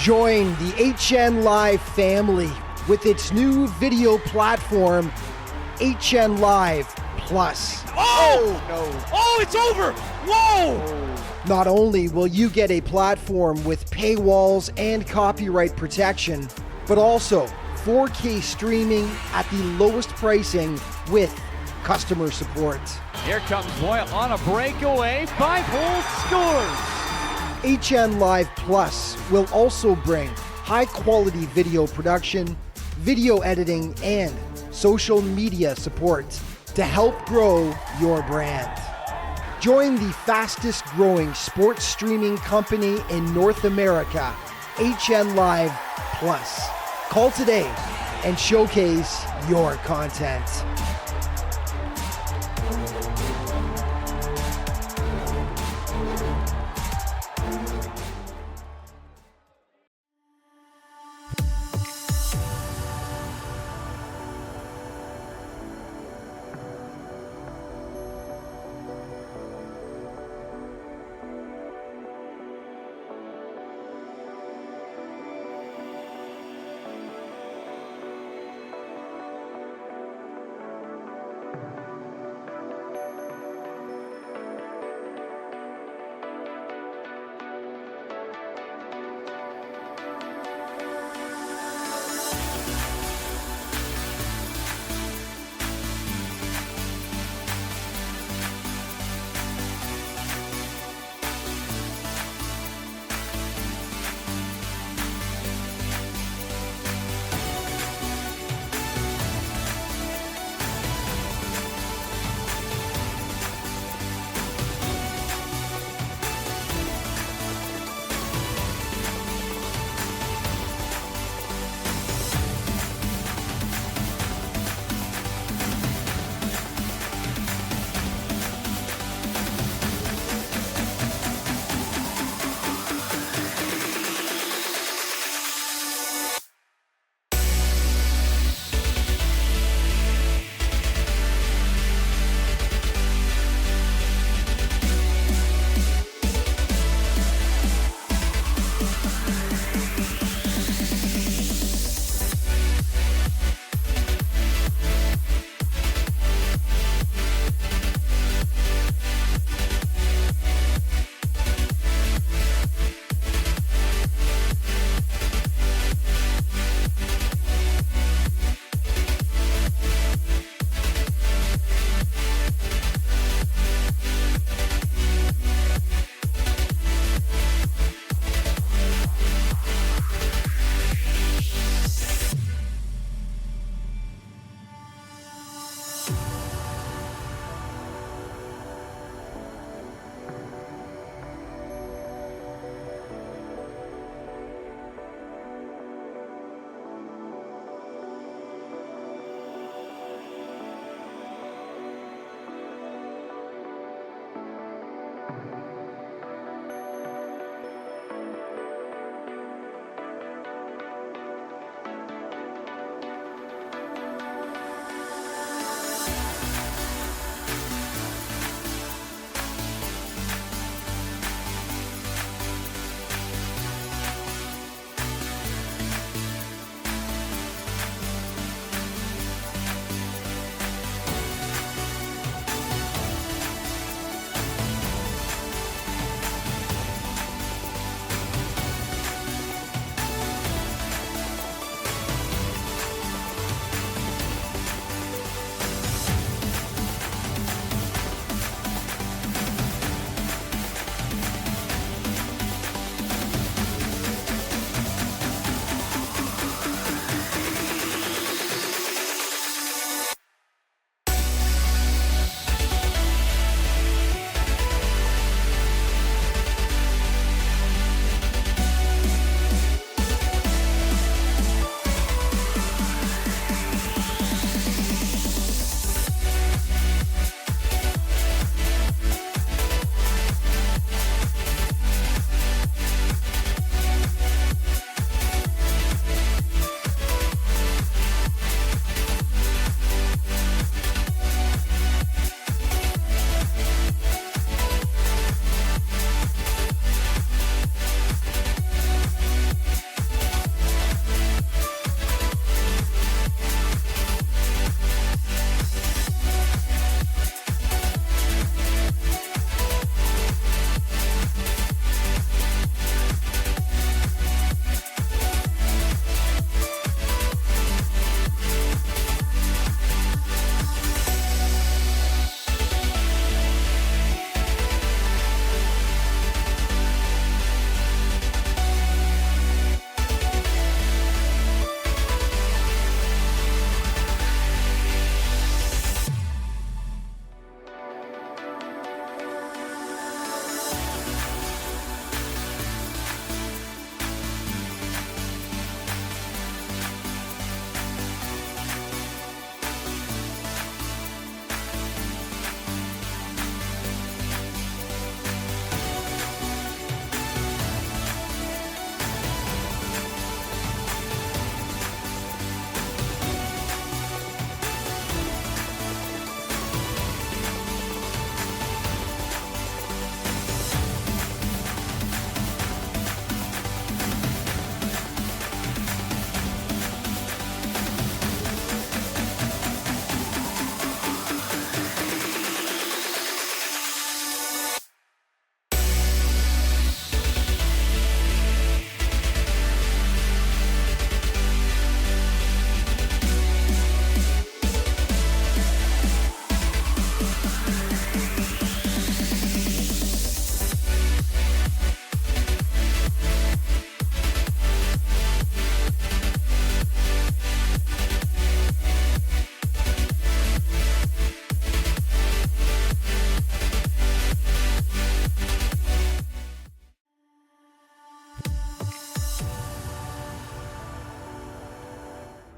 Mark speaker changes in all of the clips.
Speaker 1: Join the HN Live family with its new video platform, HN Live Plus.
Speaker 2: Oh!
Speaker 3: No.
Speaker 2: Oh, it's over! Whoa!
Speaker 3: Oh.
Speaker 1: Not only will you get a platform with paywalls and copyright protection, but also 4K streaming at the lowest pricing with customer support.
Speaker 2: Here comes Boyle on a breakaway. 5-hole scores!
Speaker 1: HN Live Plus will also bring high-quality video production, video editing, and social media support to help grow your brand. Join the fastest-growing sports streaming company in North America, HN Live Plus. Call today and showcase your content.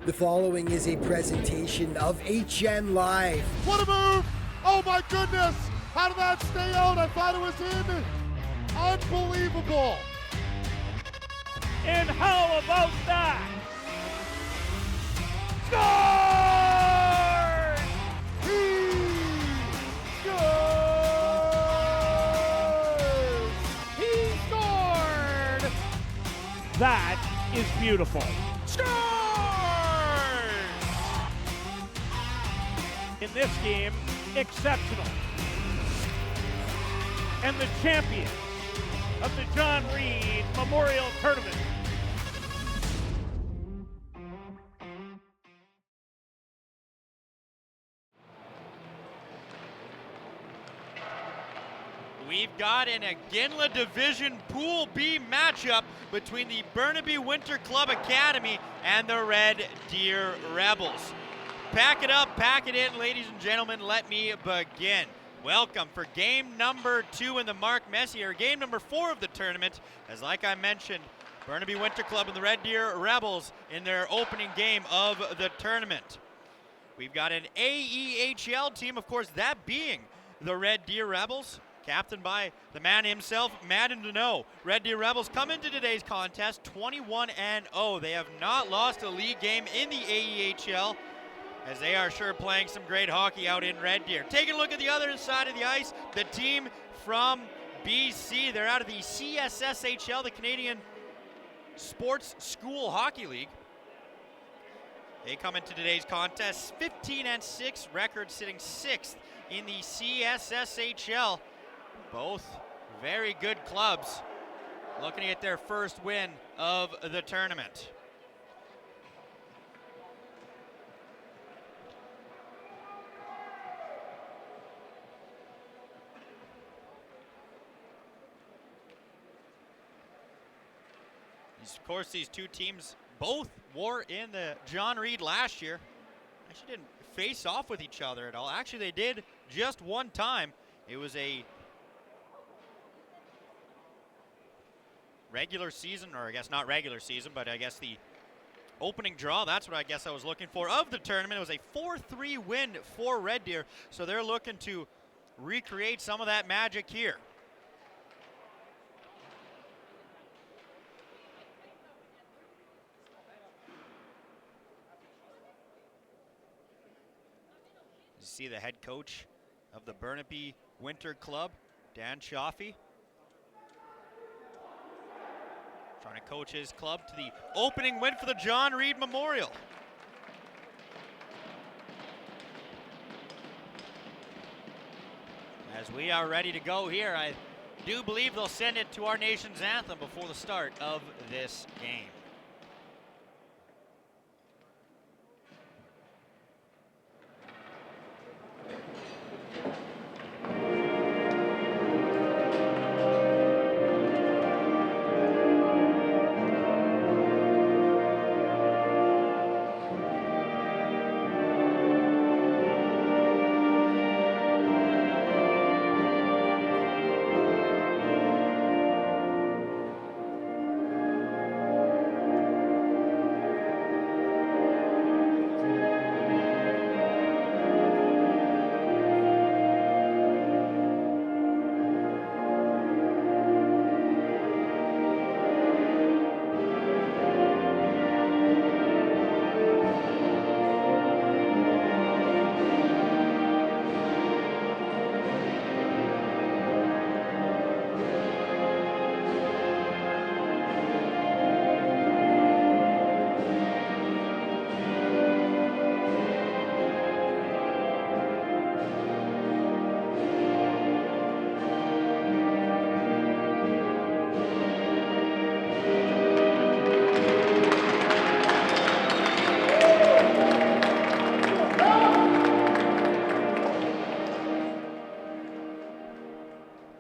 Speaker 1: The following is a presentation of HN Live.
Speaker 3: What a move! Oh my goodness! How did that stay out? I thought it was in. Unbelievable!
Speaker 2: And how about that? Score!
Speaker 3: He scores!
Speaker 2: He scored! That is beautiful. In this game, exceptional. And the champion of the John Reid Memorial Tournament.
Speaker 4: We've got an Aginla Division Pool B matchup between the Burnaby Winter Club Academy and the Red Deer Rebels. Pack it up, pack it in, ladies and gentlemen, let me begin. Welcome for game number 2 in the Mark Messier, game number 4 of the tournament. As like I mentioned, Burnaby Winter Club and the Red Deer Rebels in their opening game of the tournament. We've got an AEHL team, of course, that being the Red Deer Rebels, captained by the man himself, Madden to know. Red Deer Rebels come into today's contest 21-0. They have not lost a league game in the AEHL, as they are sure playing some great hockey out in Red Deer. Taking a look at the other side of the ice, the team from BC. They're out of the CSSHL, the Canadian Sports School Hockey League. They come into today's contest 15-6, record sitting 6th in the CSSHL. Both very good clubs looking at their first win of the tournament. Of course, these two teams both were in the John Reid last year. Actually didn't face off with each other at all. Actually, they did just one time. It was a regular season, or I guess not regular season, but I guess the opening draw, that's what I guess I was looking for, of the tournament. It was a 4-3 win for Red Deer, so they're looking to recreate some of that magic here. You see the head coach of the Burnaby Winter Club, Dan Chaffee, trying to coach his club to the opening win for the John Reid Memorial. As we are ready to go here, I do believe they'll send it to our nation's anthem before the start of this game.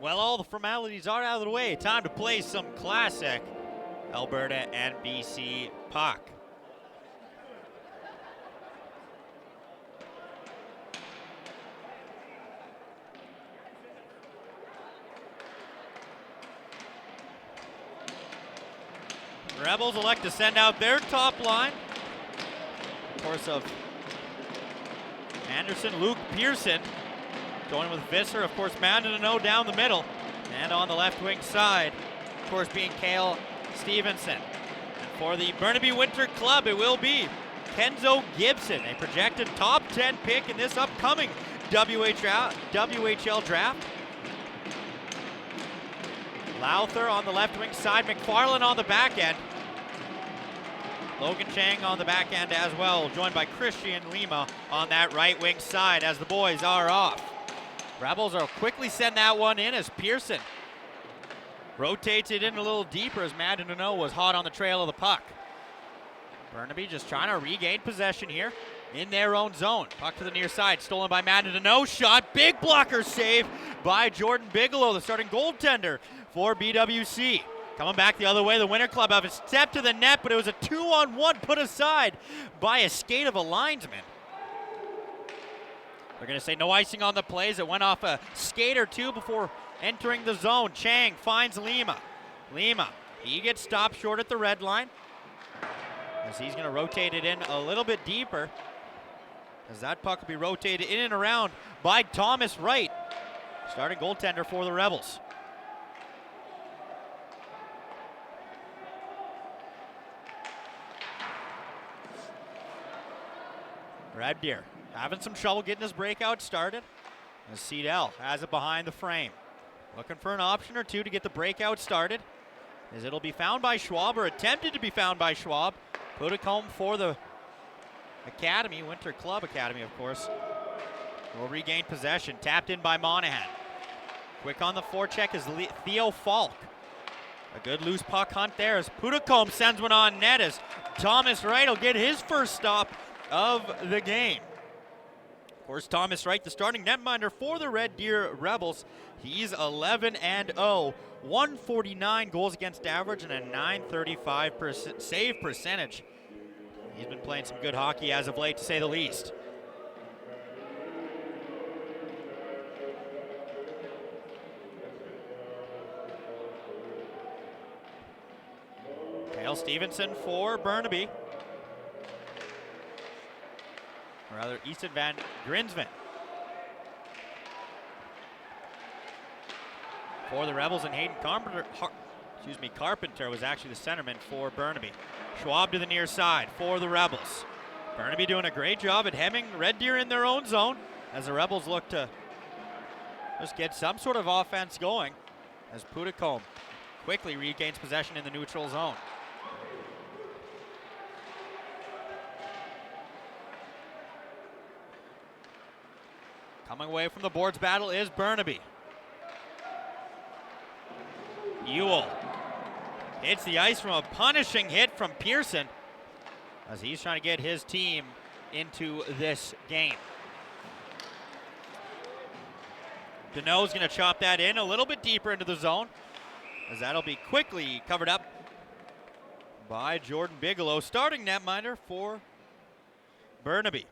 Speaker 4: Well, all the formalities are out of the way. Time to play some classic Alberta and BC puck. Rebels elect to send out their top line. course, of Anderson, Luke Pearson. Going with Visser, of course, Mandano down the middle. And on the left wing side, of course, being Cale Stevenson. And for the Burnaby Winter Club, it will be Kenzo Gibson, a projected top 10 pick in this upcoming WHL draft. Lowther on the left wing side, McFarland on the back end. Logan Chang on the back end as well, joined by Christian Lima on that right wing side as the boys are off. Rebels will quickly send that one in as Pearson rotates it in a little deeper as Mandano was hot on the trail of the puck. Burnaby just trying to regain possession here in their own zone. Puck to the near side, stolen by Mandano. Shot, big blocker save by Jordan Bigelow, the starting goaltender for BWC. Coming back the other way, the Winter Club have a step to the net, but it was a 2-on-1 put aside by a skate of a linesman. They're going to say no icing on the plays. It went off a skate or two before entering the zone. Chang finds Lima. Lima, he gets stopped short at the red line as he's going to rotate it in a little bit deeper as that puck will be rotated in and around by Thomas Wright, starting goaltender for the Rebels. Red Deer having some trouble getting his breakout started as Seidel has it behind the frame. Looking for an option or two to get the breakout started as it'll be found by Schwab, or attempted to be found by Schwab. Puddicombe for the Academy, Winter Club Academy, of course, will regain possession. Tapped in by Monahan. Quick on the forecheck is Theo Falk. A good loose puck hunt there as Puddicombe sends one on net as Thomas Wright will get his first stop of the game. Of course, Thomas Wright, the starting netminder for the Red Deer Rebels. He's 11-0, 149 goals against average and a .935 save percentage. He's been playing some good hockey as of late, to say the least. Cale Stevenson for Burnaby. Or rather, Easton Van Grinsven for the Rebels, and Hayden Carpenter was actually the centerman for Burnaby. Schwab to the near side for the Rebels. Burnaby doing a great job at hemming Red Deer in their own zone as the Rebels look to just get some sort of offense going as Puddicombe quickly regains possession in the neutral zone. Coming away from the boards battle is Burnaby. Ewell hits the ice from a punishing hit from Pearson as he's trying to get his team into this game. Deneau's going to chop that in a little bit deeper into the zone as that'll be quickly covered up by Jordan Bigelow, starting netminder for Burnaby.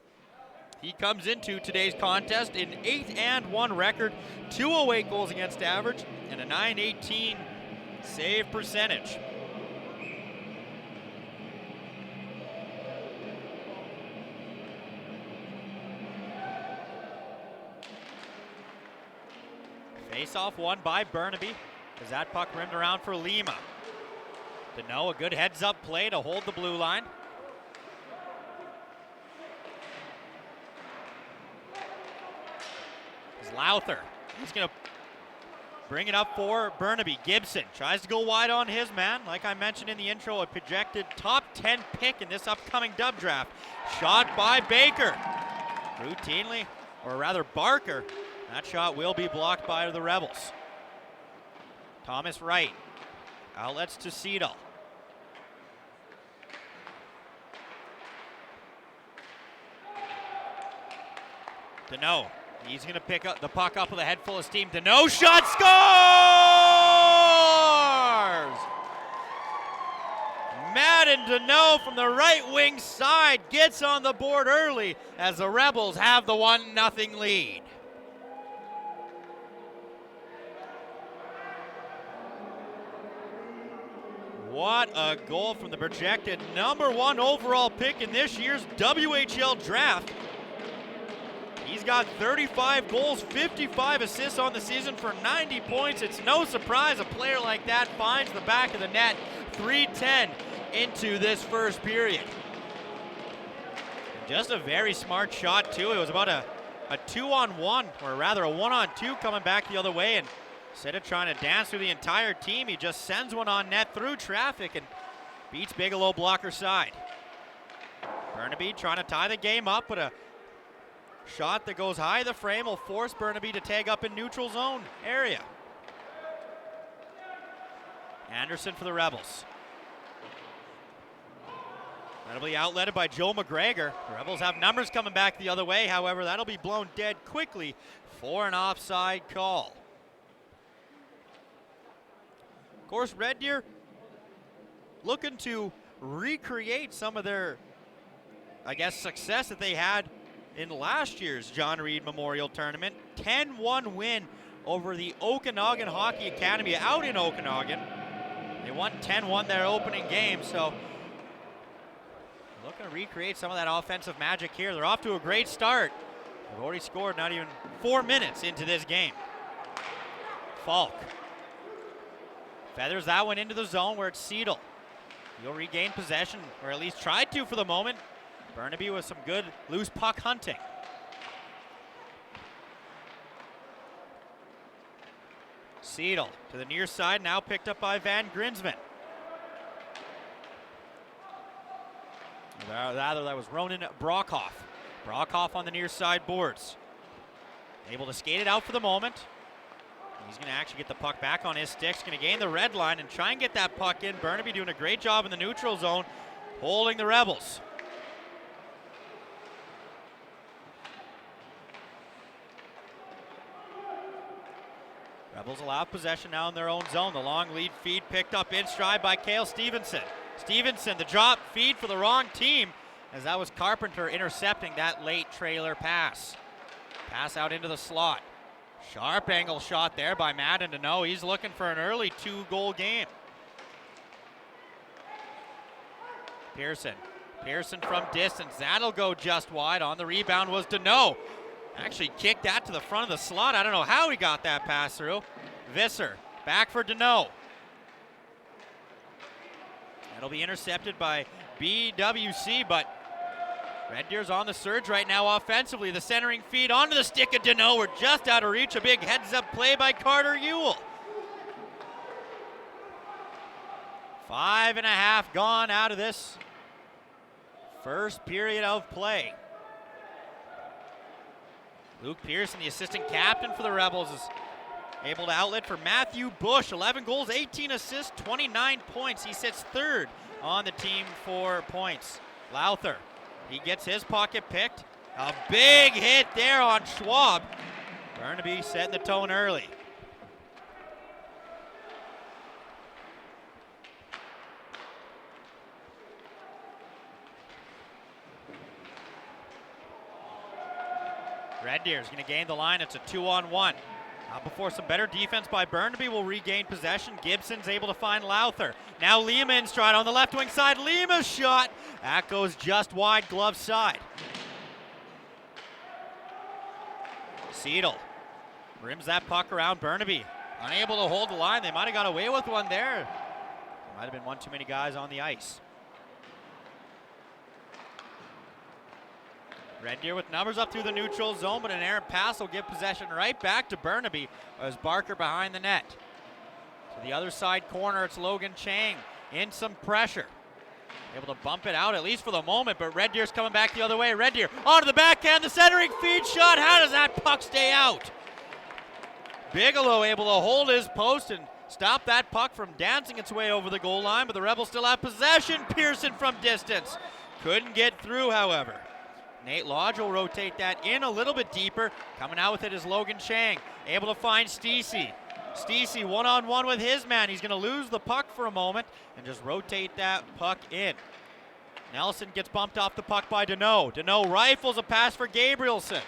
Speaker 4: He comes into today's contest in 8-1 record, 208 goals against average, and a .918 save percentage. Face-off won by Burnaby as that puck rimmed around for Lima. Deneau, a good heads-up play to hold the blue line. Lowther, he's going to bring it up for Burnaby. Gibson tries to go wide on his man. Like I mentioned in the intro, a projected top 10 pick in this upcoming dub draft. Shot by Baker. Routinely, or rather Barker. That shot will be blocked by the Rebels. Thomas Wright. Outlets to Seidel. Deneau. He's going to pick up the puck up with a head full of steam. Deneau shot, scores! Madden Deneau from the right wing side gets on the board early as the Rebels have the 1-0 lead. What a goal from the projected #1 overall pick in this year's WHL draft. He's got 35 goals, 55 assists on the season for 90 points. It's no surprise a player like that finds the back of the net. 3:10 into this first period. Just a very smart shot, too. It was about a 2-on-1, or rather a 1-on-2 coming back the other way. And instead of trying to dance through the entire team, he just sends one on net through traffic and beats Bigelow blocker side. Burnaby trying to tie the game up, but a shot that goes high the frame will force Burnaby to tag up in neutral zone area. Anderson for the Rebels. That'll be outletted by Joe McGregor. The Rebels have numbers coming back the other way. However, that'll be blown dead quickly for an offside call. Of course, Red Deer looking to recreate some of their, success that they had in last year's John Reid Memorial Tournament. 10-1 win over the Okanagan Hockey Academy out in Okanagan. They won 10-1 their opening game, so looking to recreate some of that offensive magic here. They're off to a great start. They've already scored not even 4 minutes into this game. Falk feathers that one into the zone where it's Seidel. He'll regain possession, or at least tried to for the moment. Burnaby with some good loose puck hunting. Seidel to the near side, now picked up by Van Grinsven. Rather, that was Ronan Brockhoff. Brockhoff on the near side boards. Able to skate it out for the moment. He's going to actually get the puck back on his sticks. Going to gain the red line and try and get that puck in. Burnaby doing a great job in the neutral zone, holding the Rebels. Rebels allow possession now in their own zone. The long lead feed picked up in stride by Cale Stevenson. Stevenson, the drop feed for the wrong team, as that was Carpenter intercepting that late trailer pass. Pass out into the slot. Sharp angle shot there by Madden to know he's looking for an early 2-goal game. Pearson from distance. That'll go just wide. On the rebound was Deneau. Actually kicked that to the front of the slot. I don't know how he got that pass through. Visser back for Deneau. That'll be intercepted by BWC, but Red Deer's on the surge right now offensively. The centering feed onto the stick of Deneau. We're just out of reach. A big heads-up play by Carter Ewell. 5.5 gone out of this first period of play. Luke Pearson, the assistant captain for the Rebels, is able to outlet for Matthew Bush. 11 goals, 18 assists, 29 points. He sits third on the team for points. Lowther, he gets his pocket picked. A big hit there on Schwab. Burnaby setting the tone early. Red Deer's going to gain the line. It's a 2-on-1. Before some better defense by Burnaby will regain possession. Gibson's able to find Lowther. Now Lima in stride on the left wing side. Lima's shot. That goes just wide, glove side. Seidel rims that puck around Burnaby. Unable to hold the line. They might have got away with one there. Might have been one too many guys on the ice. Red Deer with numbers up through the neutral zone, but an errant pass will give possession right back to Burnaby as Barker behind the net. To the other side corner, it's Logan Chang in some pressure. Able to bump it out, at least for the moment, but Red Deer's coming back the other way. Red Deer onto the backhand, the centering feed shot. How does that puck stay out? Bigelow able to hold his post and stop that puck from dancing its way over the goal line, but the Rebels still have possession. Pearson from distance. Couldn't get through, however. Nate Lodge will rotate that in a little bit deeper. Coming out with it is Logan Chang. Able to find Stacey. Stacey one-on-one with his man. He's going to lose the puck for a moment and just rotate that puck in. Nelson gets bumped off the puck by Deneau. Deneau rifles a pass for Gabrielson.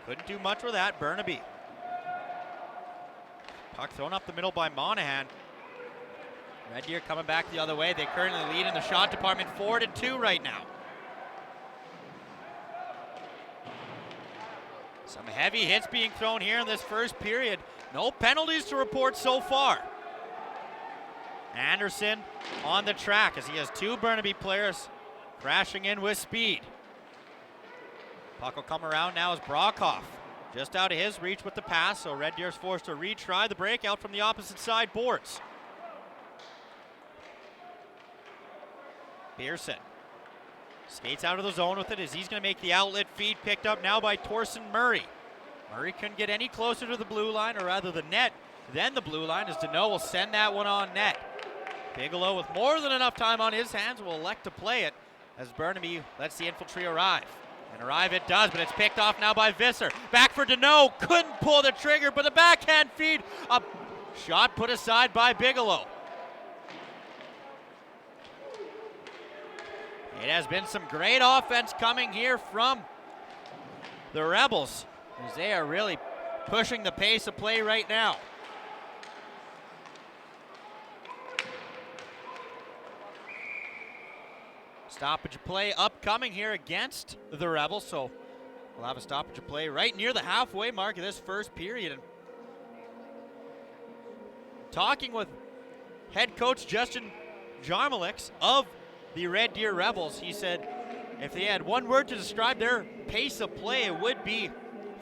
Speaker 4: Couldn't do much with that. Burnaby. Puck thrown up the middle by Monahan. Red Deer coming back the other way. They currently lead in the shot department 4-2 right now. Some heavy hits being thrown here in this first period. No penalties to report so far. Anderson on the track as he has two Burnaby players crashing in with speed. Puck will come around now as Brockhoff just out of his reach with the pass, so Red Deer's forced to retry the breakout from the opposite side boards. Pearson skates out of the zone with it as he's going to make the outlet feed, picked up now by Torsten Murray. Murray couldn't get any closer to the blue line, or rather the net, than the blue line, as Deneau will send that one on net. Bigelow, with more than enough time on his hands, will elect to play it as Burnaby lets the infantry arrive. And arrive it does, but it's picked off now by Visser. Back for Deneau, couldn't pull the trigger, but the backhand feed, a shot put aside by Bigelow. It has been some great offense coming here from the Rebels, as they are really pushing the pace of play right now. Stoppage of play upcoming here against the Rebels, so we'll have a stoppage of play right near the halfway mark of this first period. And talking with head coach Justin Jarmalix of the Red Deer Rebels, he said if they had one word to describe their pace of play, it would be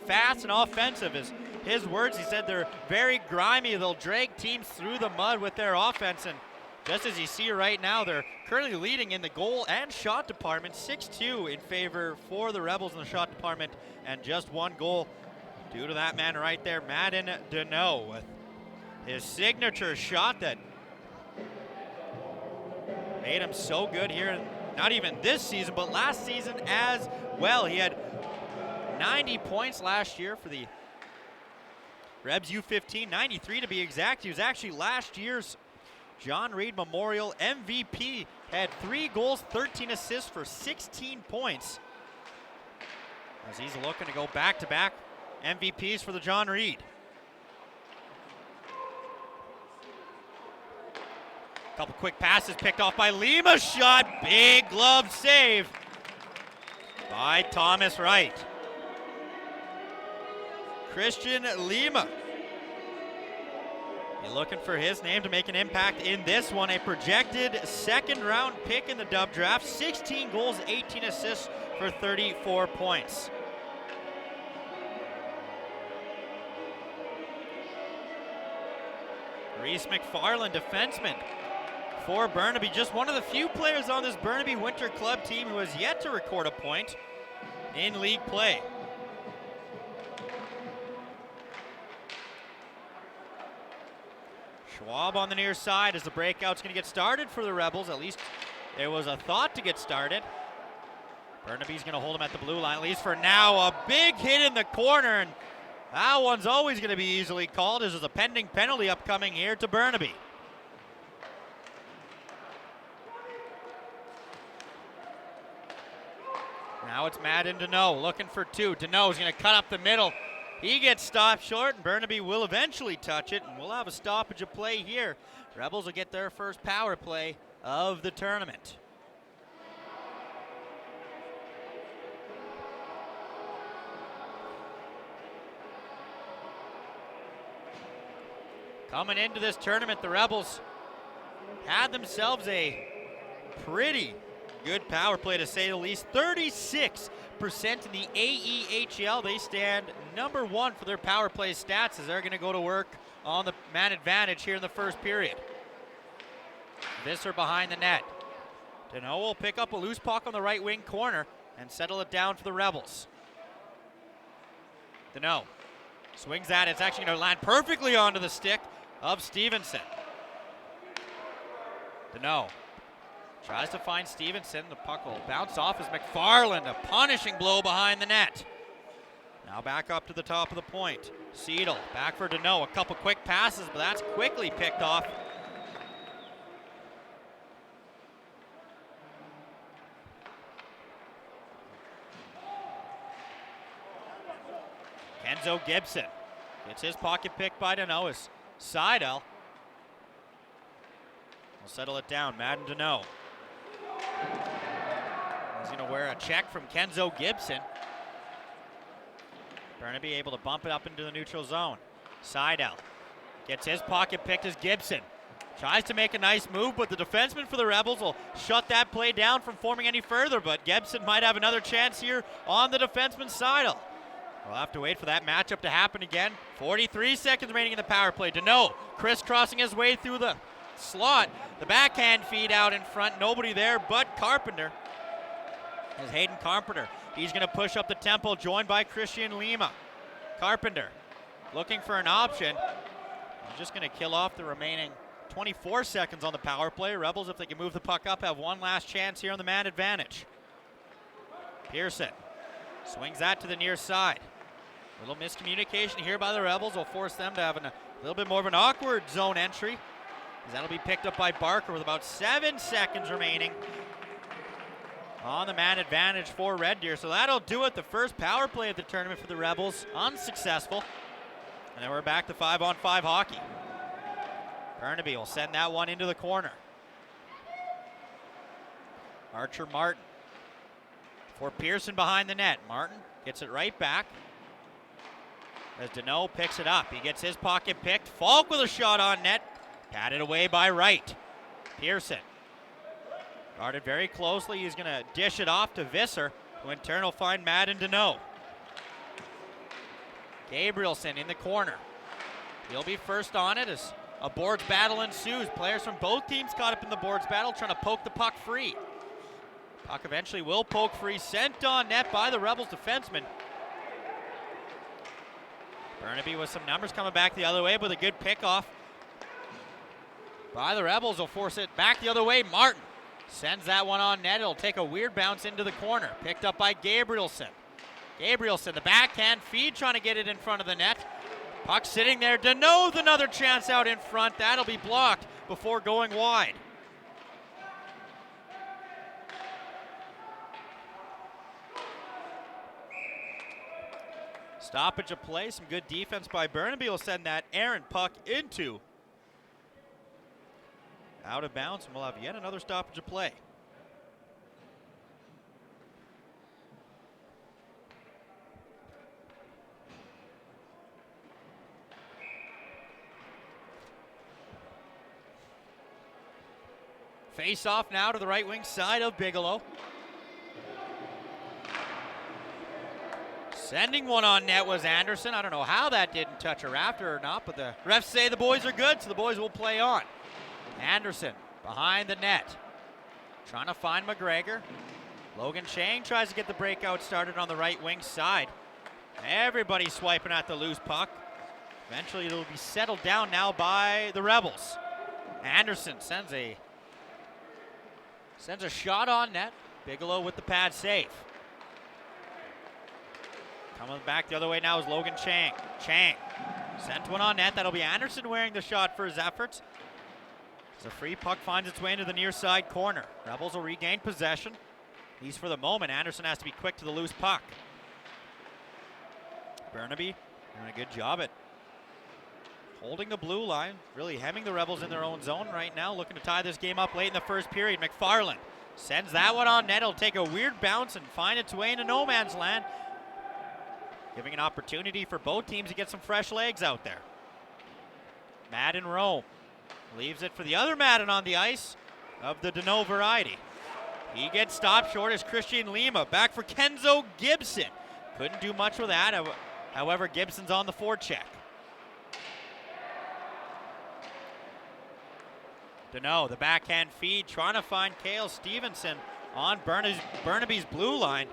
Speaker 4: fast and offensive. Is his words. He said they're very grimy. They'll drag teams through the mud with their offense, and just as you see right now, they're currently leading in the goal and shot department, 6-2 in favor for the Rebels in the shot department, and just one goal due to that man right there, Madden Deneau, with his signature shot that made him so good here, not even this season, but last season as well. He had 90 points last year for the Rebs U15, 93 to be exact. He was actually last year's John Reid Memorial MVP, had 3 goals, 13 assists for 16 points. As he's looking to go back-to-back MVPs for the John Reid. Couple quick passes picked off by Lima. Shot, big glove save by Thomas Wright. Christian Lima. Be looking for his name to make an impact in this one. A projected second-round pick in the Dub draft. 16 goals, 18 assists for 34 points. Reese McFarland, defenseman for Burnaby. Just one of the few players on this Burnaby Winter Club team who has yet to record a point in league play. Schwab on the near side as the breakout's going to get started for the Rebels. At least there was a thought to get started. Burnaby's going to hold him at the blue line, at least for now. A big hit in the corner, and that one's always going to be easily called. This is a pending penalty upcoming here to Burnaby. Now it's Madden Deneau looking for 2. Deneau's going to cut up the middle. He gets stopped short, and Burnaby will eventually touch it, and we'll have a stoppage of play here. Rebels will get their first power play of the tournament. Coming into this tournament, the Rebels had themselves a pretty good power play, to say the least. 36% in the AEHL. They stand number 1 for their power play stats as they're going to go to work on the man advantage here in the first period. Visser behind the net. Deneau will pick up a loose puck on the right wing corner and settle it down for the Rebels. Deneau swings at it. It's actually going to land perfectly onto the stick of Stevenson. Deneau tries to find Stevenson. The puck will bounce off as McFarland, a punishing blow behind the net. Now back up to the top of the point. Seidel back for Deneau. A couple quick passes, but that's quickly picked off. Kenzo Gibson gets his pocket picked by Deneau as Seidel will settle it down. Madden Deneau. He's going to wear a check from Kenzo Gibson. Burnaby able to bump it up into the neutral zone. Seidel gets his pocket picked as Gibson tries to make a nice move, but the defenseman for the Rebels will shut that play down from forming any further, but Gibson might have another chance here on the defenseman's side. We'll have to wait for that matchup to happen again. 43 seconds remaining in the power play. Deneau crisscrossing his way through the slot. The backhand feed out in front. Nobody there but Carpenter. As Hayden Carpenter, he's going to push up the tempo, joined by Christian Lima. Carpenter looking for an option. He's just going to kill off the remaining 24 seconds on the power play. Rebels, if they can move the puck up, have one last chance here on the man advantage. Pearson swings that to the near side. A little miscommunication here by the Rebels will force them to have a little bit more of an awkward zone entry, as that'll be picked up by Barker with about 7 seconds remaining on the man advantage for Red Deer. So that'll do it. The first power play of the tournament for the Rebels, unsuccessful. And then we're back to 5-on-5 hockey. Burnaby will send that one into the corner. Archer Martin for Pearson behind the net. Martin gets it right back as Deneau picks it up. He gets his pocket picked. Falk with a shot on net. Patted away by Wright. Pearson guarded very closely. He's going to dish it off to Visser, who in turn will find Madden Deneau. Gabrielson in the corner. He'll be first on it as a boards battle ensues. Players from both teams caught up in the boards battle, trying to poke the puck free. Puck eventually will poke free, sent on net by the Rebels defenseman. Burnaby with some numbers coming back the other way with a good pickoff by the Rebels. Will force it back the other way. Martin sends that one on net. It'll take a weird bounce into the corner. Picked up by Gabrielson. Gabrielson, the backhand feed, trying to get it in front of the net. Puck sitting there. Deneau with another chance out in front. That'll be blocked before going wide. Stoppage of play. Some good defense by Burnaby will send that errant puck into out of bounds, and we'll have yet another stoppage of play. Face off now to the right wing side of Bigelow. Sending one on net was Anderson. I don't know how that didn't touch a rafter or not, but the refs say the boys are good, so the boys will play on. Anderson behind the net, trying to find McGregor. Logan Chang tries to get the breakout started on the right wing side. Everybody swiping at the loose puck. Eventually it'll be settled down now by the Rebels. Anderson sends a shot on net. Bigelow with the pad save. Coming back the other way now is Logan Chang. Chang sent one on net. That'll be Anderson wearing the shot for his efforts. The free puck finds its way into the near side corner. Rebels will regain possession. At least for the moment. Anderson has to be quick to the loose puck. Burnaby doing a good job at holding the blue line, really hemming the Rebels in their own zone right now, looking to tie this game up late in the first period. McFarland sends that one on net. It'll take a weird bounce and find its way into no man's land, giving an opportunity for both teams to get some fresh legs out there. Madden Rome leaves it for the other Madden on the ice of the Deneau variety. He gets stopped short as Christian Lima. Back for Kenzo Gibson. Couldn't do much with that. However, Gibson's on the forecheck. Deneau, the backhand feed, trying to find Cale Stevenson on Burnaby's blue line.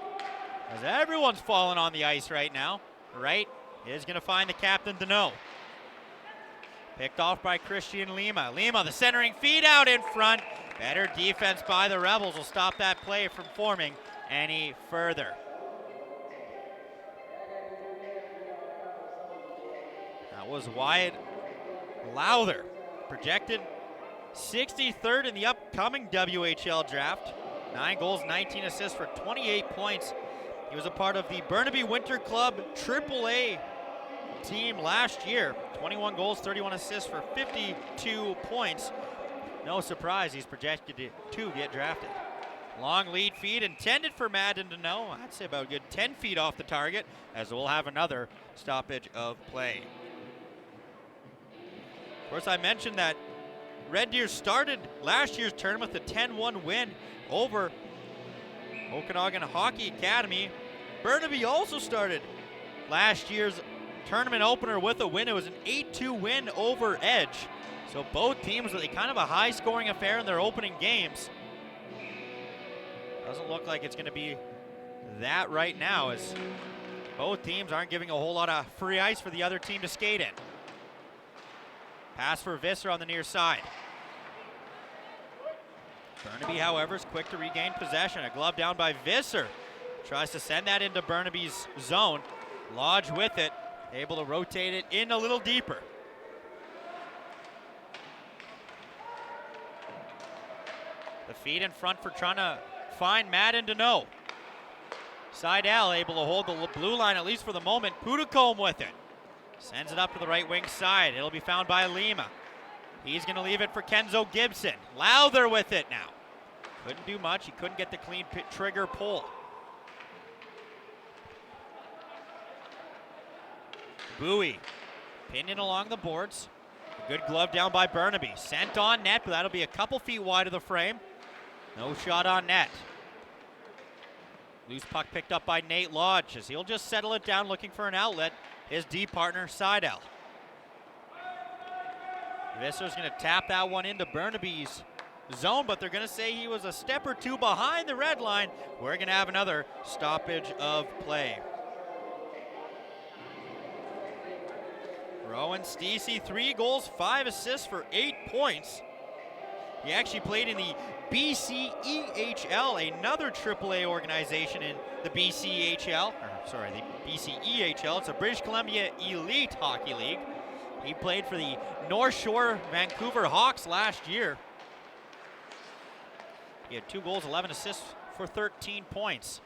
Speaker 4: As everyone's falling on the ice right now. Wright is going to find the captain, Deneau. Picked off by Christian Lima. Lima, the centering feed out in front. Better defense by the Rebels will stop that play from forming any further. That was Wyatt Lowther, projected 63rd in the upcoming WHL draft. 9 goals, 19 assists for 28 points. He was a part of the Burnaby Winter Club AAA team last year. 21 goals, 31 assists for 52 points. no surprise he's projected to get drafted. Long lead feed intended for Madden to know. I'd say about a good 10 feet off the target, as we'll have another stoppage of play. Of course, I mentioned that Red Deer started last year's tournament with a 10-1 win over Okanagan Hockey Academy. Burnaby also started last year's tournament opener with a win. It was an 8-2 win over Edge. So both teams with a kind of a high-scoring affair in their opening games. Doesn't look like it's going to be that right now, as both teams aren't giving a whole lot of free ice for the other team to skate in. Pass for Visser on the near side. Burnaby, however, is quick to regain possession. A glove down by Visser. Tries to send that into Burnaby's zone. Lodge with it, able to rotate it in a little deeper. The feed in front for trying to find Madden to know. Seidel able to hold the blue line, at least for the moment. Pudacombe with it. Sends it up to the right wing side. It'll be found by Lima. He's going to leave it for Kenzo Gibson. Lowther with it now. Couldn't do much. He couldn't get the clean trigger pull. Bowie pinned in along the boards. A good glove down by Burnaby. Sent on net, but that'll be a couple feet wide of the frame. No shot on net. Loose puck picked up by Nate Lodge, as he'll just settle it down looking for an outlet. His D partner, Seidel. Visser's going to tap that one into Burnaby's zone, but they're going to say he was a step or two behind the red line. We're going to have another stoppage of play. Rowan Stacey, 3 goals, 5 assists for 8 points. He actually played in the BCEHL, another AAA organization in the the BCEHL. It's a British Columbia Elite Hockey League. He played for the North Shore Vancouver Hawks last year. He had 2 goals, 11 assists for 13 points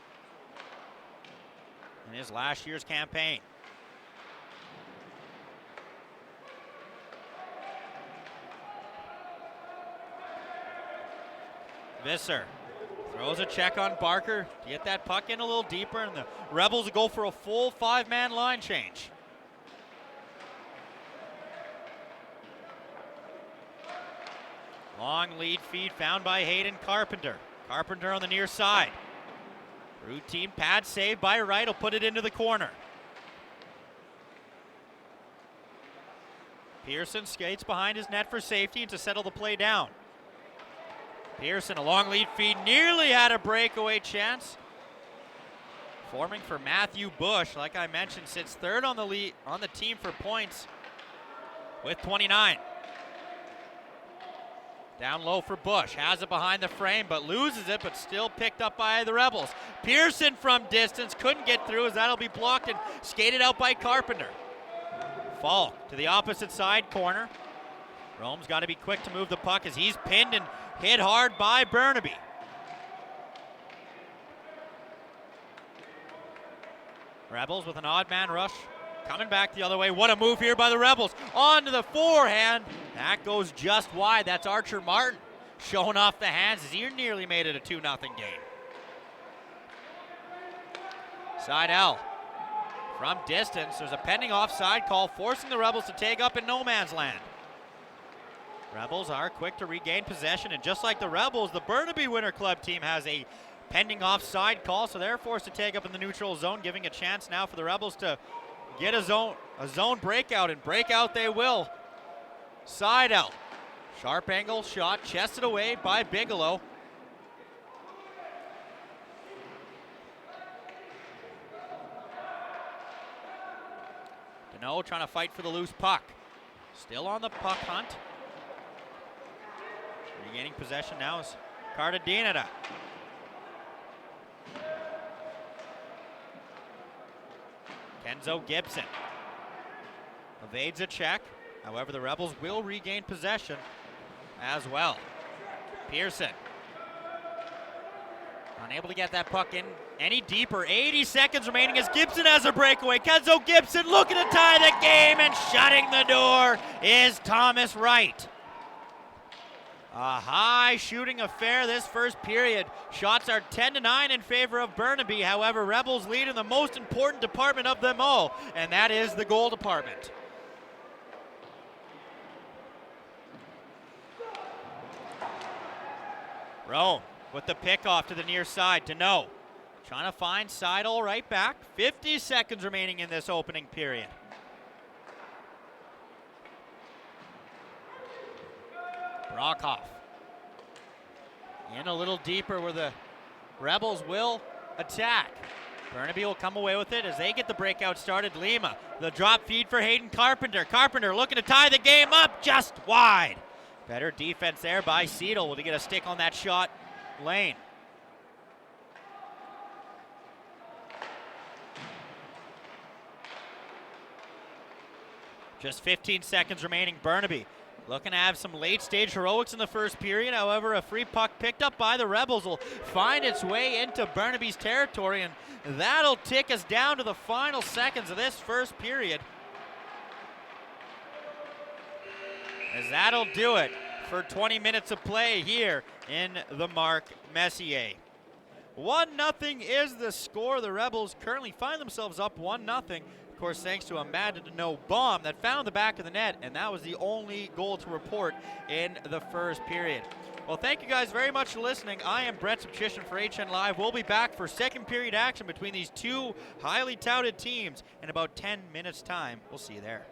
Speaker 4: in his last year's campaign. Visser throws a check on Barker to get that puck in a little deeper, and the Rebels go for a full 5-man line change. Long lead feed found by Hayden Carpenter. Carpenter on the near side. Routine pad save by Reid will put it into the corner. Pearson skates behind his net for safety to settle the play down. Pearson, a long lead feed, nearly had a breakaway chance. Forming for Matthew Bush, like I mentioned, sits third on the team for points with 29. Down low for Bush, has it behind the frame, but loses it, but still picked up by the Rebels. Pearson from distance, couldn't get through, as that'll be blocked and skated out by Carpenter. Falk to the opposite side corner. Rome's got to be quick to move the puck as he's pinned and hit hard by Burnaby. Rebels with an odd man rush. Coming back the other way. What a move here by the Rebels. On to the forehand. That goes just wide. That's Archer Martin showing off the hands as he nearly made it a 2-0 game. Seidel from distance. There's a pending offside call forcing the Rebels to take up in no man's land. Rebels are quick to regain possession, and just like the Rebels, the Burnaby Winter Club team has a pending offside call, so they're forced to take up in the neutral zone, giving a chance now for the Rebels to get a zone breakout, and breakout they will. Seidel, sharp angle shot, chested away by Bigelow. Deneau trying to fight for the loose puck. Still on the puck hunt. Regaining possession now is Cartagena. Kenzo Gibson evades a check. However, the Rebels will regain possession as well. Pearson unable to get that puck in any deeper. 80 seconds remaining as Gibson has a breakaway. Kenzo Gibson looking to tie the game, and shutting the door is Thomas Wright. A high shooting affair this first period. Shots are 10-9 in favor of Burnaby. However, Rebels lead in the most important department of them all, and that is the goal department. Rome with the pickoff to the near side. Deneau trying to find Seidel right back. 50 seconds remaining in this opening period. Brockhoff in a little deeper where the Rebels will attack. Burnaby will come away with it as they get the breakout started. Lima, the drop feed for Hayden Carpenter. Carpenter looking to tie the game up, just wide. Better defense there by Seidel. Will he get a stick on that shot? Lane. Just 15 seconds remaining. Burnaby looking to have some late-stage heroics in the first period. However, a free puck picked up by the Rebels will find its way into Burnaby's territory, and that'll tick us down to the final seconds of this first period. As that'll do it for 20 minutes of play here in the Mark Messier. 1-0 is the score. The Rebels currently find themselves up 1-0. Of course, thanks to a Madden Deneau bomb that found the back of the net, and that was the only goal to report in the first period. Well, thank you guys very much for listening. I am Brett Subchition for HN Live. We'll be back for second period action between these two highly touted teams in about 10 minutes' time. We'll see you there.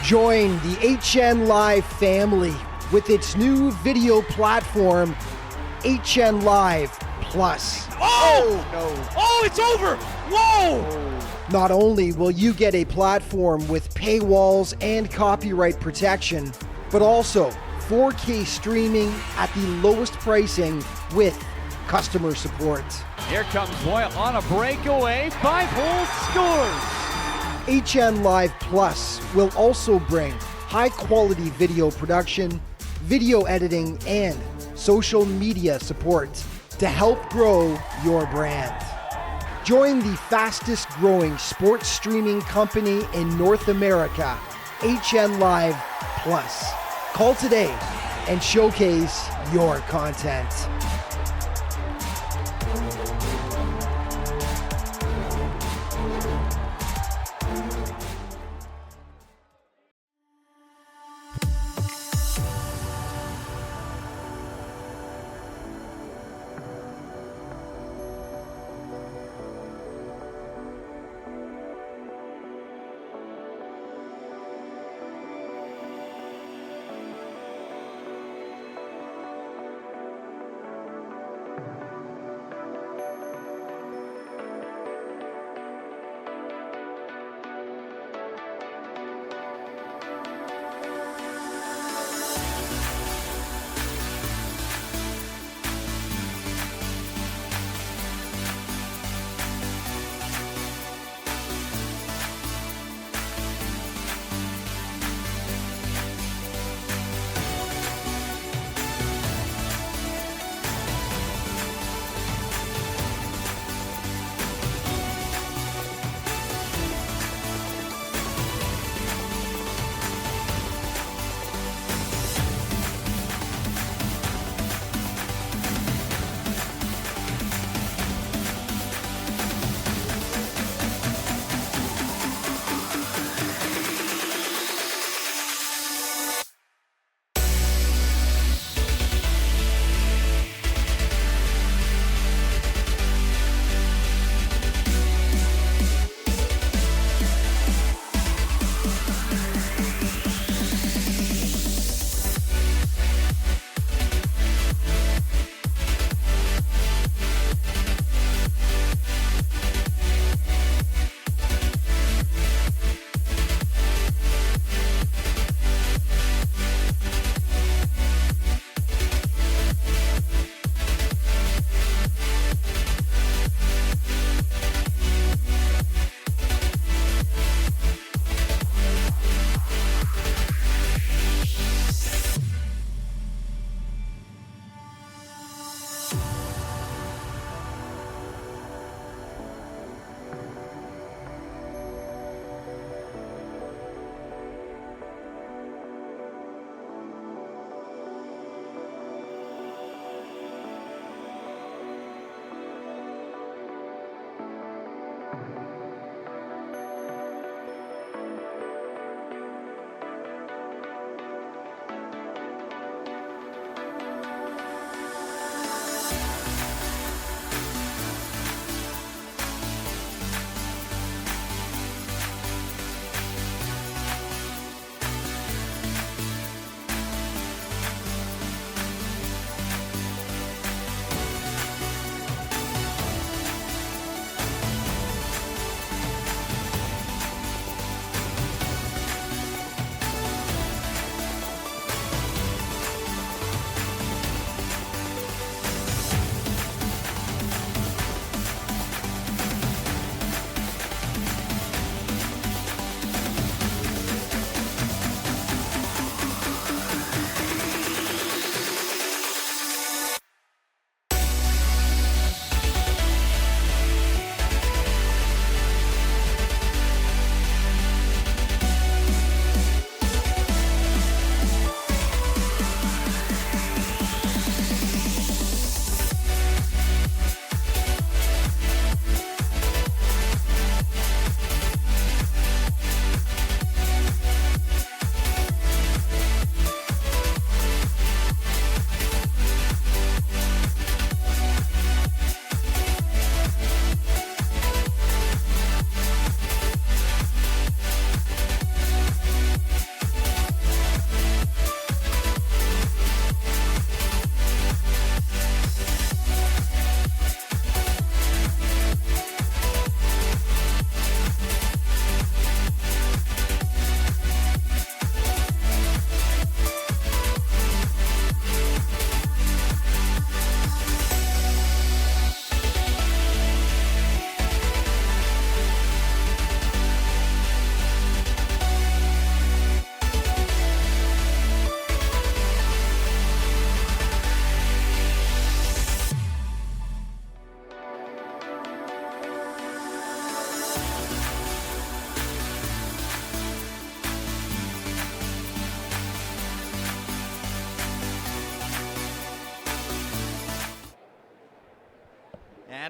Speaker 1: Join the HN Live family with its new video platform, HN Live Plus.
Speaker 2: Oh no. Oh, it's over. Whoa.
Speaker 1: Not only will you get a platform with paywalls and copyright protection, but also 4K streaming at the lowest pricing with customer support.
Speaker 2: Here comes Boyle on a breakaway. 5-hole scores.
Speaker 1: HN Live Plus will also bring high-quality video production, video editing, and social media support to help grow your brand. Join the fastest-growing sports streaming company in North America, HN Live Plus. Call today and showcase your content.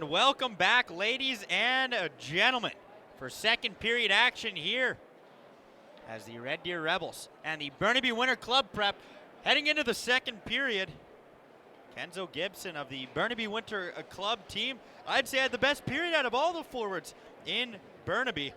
Speaker 4: And welcome back, ladies and gentlemen, for second period action here as the Red Deer Rebels and the Burnaby Winter Club prep heading into the second period. Kenzo Gibson of the Burnaby Winter Club team, I'd say, had the best period out of all the forwards in Burnaby.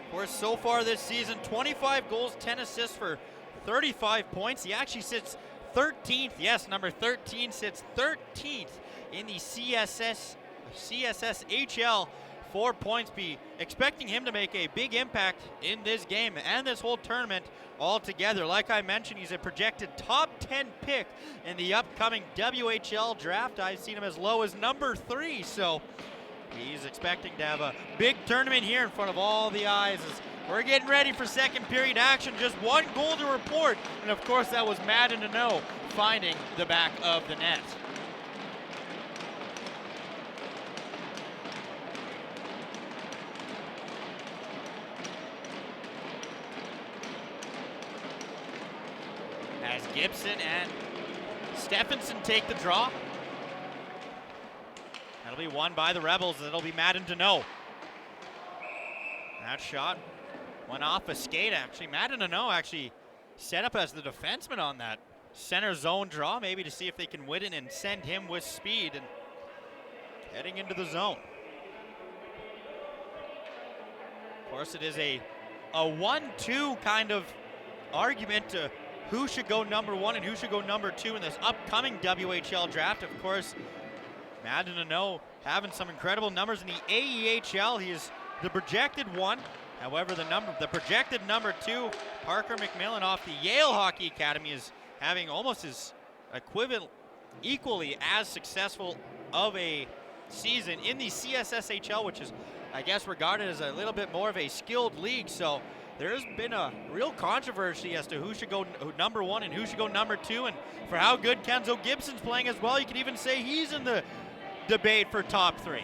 Speaker 4: Of course, so far this season, 25 goals, 10 assists for 35 points. He actually sits 13th, yes, number 13 sits 13th in the CSSHL. 4 points. Be expecting him to make a big impact in this game and this whole tournament altogether. Like I mentioned, he's a projected top 10 pick in the upcoming WHL draft. I've seen him as low as number 3, so he's expecting to have a big tournament here in front of all the eyes as we're getting ready for second period action. Just one goal to report, and of course that was Madden to know, finding the back of the net. As Gibson and Stephenson take the draw. That'll be won by the Rebels. It'll be Madden to know. That shot went off a skate, actually. Madden to know actually set up as the defenseman on that center zone draw, maybe to see if they can win it and send him with speed and heading into the zone. Of course, it is a 1-2 kind of argument to who should go number 1 and who should go number 2 in this upcoming WHL draft. Of course, Madden to know having some incredible numbers in the AEHL. He is the projected 1. However, the projected number 2, Parker McMillan off the Yale Hockey Academy, is having almost his equivalent, equally as successful of a season in the CSSHL, which is, I guess, regarded as a little bit more of a skilled league. So there's been a real controversy as to who should go number 1 and who should go number 2, and for how good Kenzo Gibson's playing as well. You could even say he's in the debate for top 3.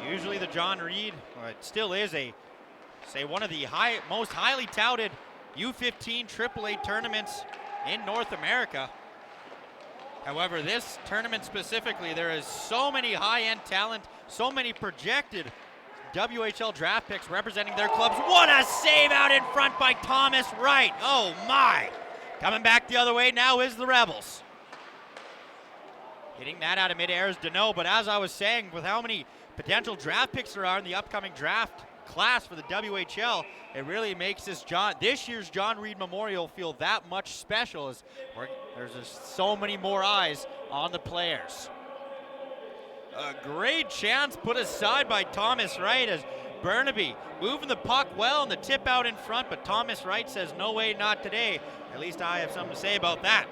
Speaker 4: Usually the John Reid, or it still is one of the most highly touted U15 AAA tournaments in North America. However, this tournament specifically, there is so many high-end talent, so many projected WHL draft picks representing their clubs. What a save out in front by Thomas Wright. Oh my. Coming back the other way now is the Rebels. Hitting that out of midair is Deneau, but as I was saying, with how many potential draft picks there are in the upcoming draft class for the WHL, it really makes this year's John Reid Memorial feel that much special, as there's just so many more eyes on the players. A great chance put aside by Thomas Wright as Burnaby moving the puck well and the tip out in front, but Thomas Wright says, no way, not today. At least I have something to say about that.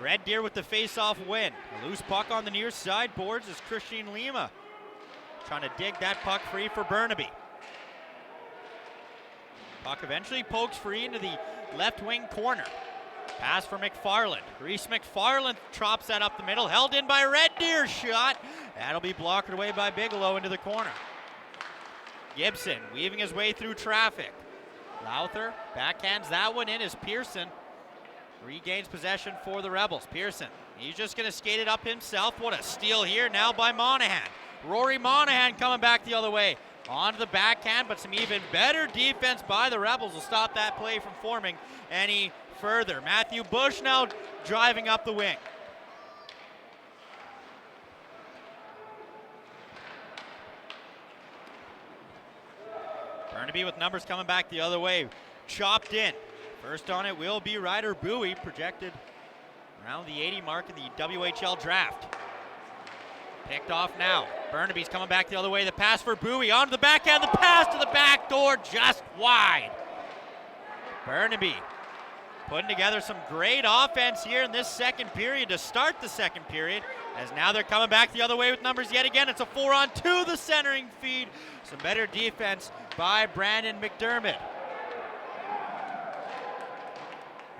Speaker 4: Red Deer with the face-off win. A loose puck on the near side boards is Christian Lima trying to dig that puck free for Burnaby. Puck eventually pokes free into the left wing corner. Pass for McFarland. Reese McFarland chops that up the middle, held in by Red Deer shot. That'll be blocked away by Bigelow into the corner. Gibson weaving his way through traffic. Lowther backhands that one in as Pearson regains possession for the Rebels. Pearson, he's just going to skate it up himself. What a steal here now by Monahan. Rory Monahan coming back the other way. Onto the backhand, but some even better defense by the Rebels will stop that play from forming any further. Matthew Bush now driving up the wing. Burnaby with numbers coming back the other way. Chopped in. First on it will be Ryder Bowie, projected around the 80 mark in the WHL draft. Picked off now. Burnaby's coming back the other way. The pass for Bowie onto the backhand. The pass to the back door just wide. Burnaby putting together some great offense here in this second period to start the second period, as now they're coming back the other way with numbers yet again. It's a 4-on-2, the centering feed. Some better defense by Brandon McDermott.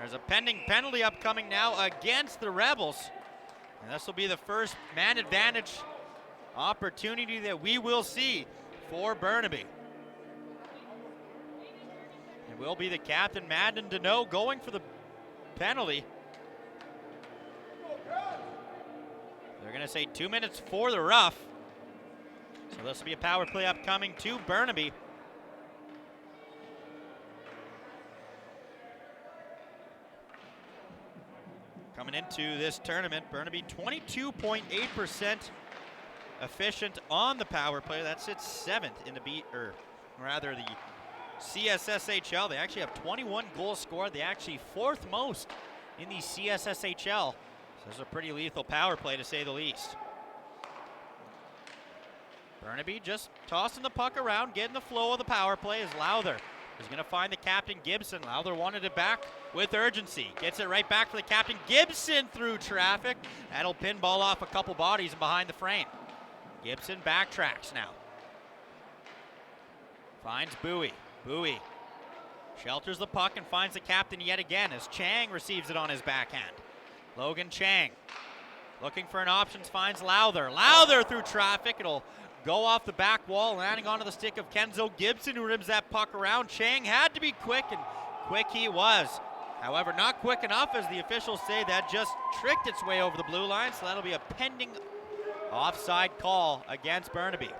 Speaker 4: There's a pending penalty upcoming now against the Rebels. And this will be the first man advantage opportunity that we will see for Burnaby. It will be the captain, Madden Deneau, going for the penalty. They're going to say 2 minutes for the rough. So this will be a power play upcoming to Burnaby. Coming into this tournament, Burnaby 22.8% efficient on the power play. That sits 7th in the the CSSHL. They actually have 21 goals scored. They actually 4th most in the CSSHL. So this is a pretty lethal power play, to say the least. Burnaby just tossing the puck around, getting the flow of the power play as Lowther is going to find the captain, Gibson. Lowther wanted it back with urgency. Gets it right back for the captain, Gibson, through traffic. That'll pinball off a couple bodies and behind the frame. Gibson backtracks now. Finds Bowie. Bowie shelters the puck and finds the captain yet again as Chang receives it on his backhand. Logan Chang looking for an option, finds Lowther. Lowther through traffic. It'll go off the back wall, landing onto the stick of Kenzo Gibson, who rims that puck around. Chang had to be quick, and quick he was. However, not quick enough, as the officials say. That just tricked its way over the blue line, so that'll be a pending offside call against Burnaby.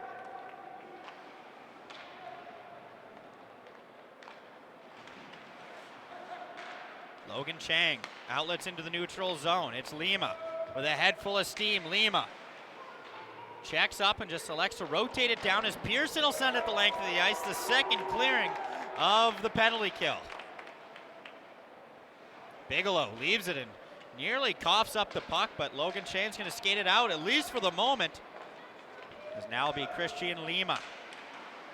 Speaker 4: Logan Chang outlets into the neutral zone. It's Lima with a head full of steam. Lima checks up and just selects to rotate it down as Pearson will send it the length of the ice. The second clearing of the penalty kill. Bigelow leaves it and nearly coughs up the puck, but Logan Chang's going to skate it out, at least for the moment. As now will be Christian Lima.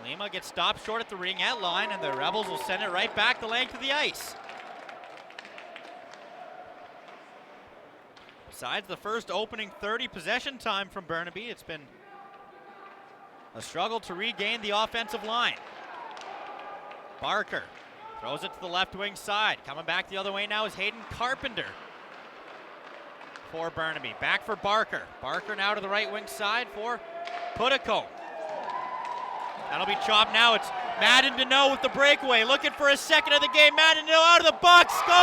Speaker 4: Lima gets stopped short at the ringette line, and the Rebels will send it right back the length of the ice. Besides the first opening 30 possession time from Burnaby, it's been a struggle to regain the offensive line. Barker throws it to the left wing side. Coming back the other way now is Hayden Carpenter for Burnaby. Back for Barker. Barker now to the right wing side for Putico. That'll be chopped now. It's Madden Deneau with the breakaway. Looking for a second of the game. Madden Deneau out of the box. Scores!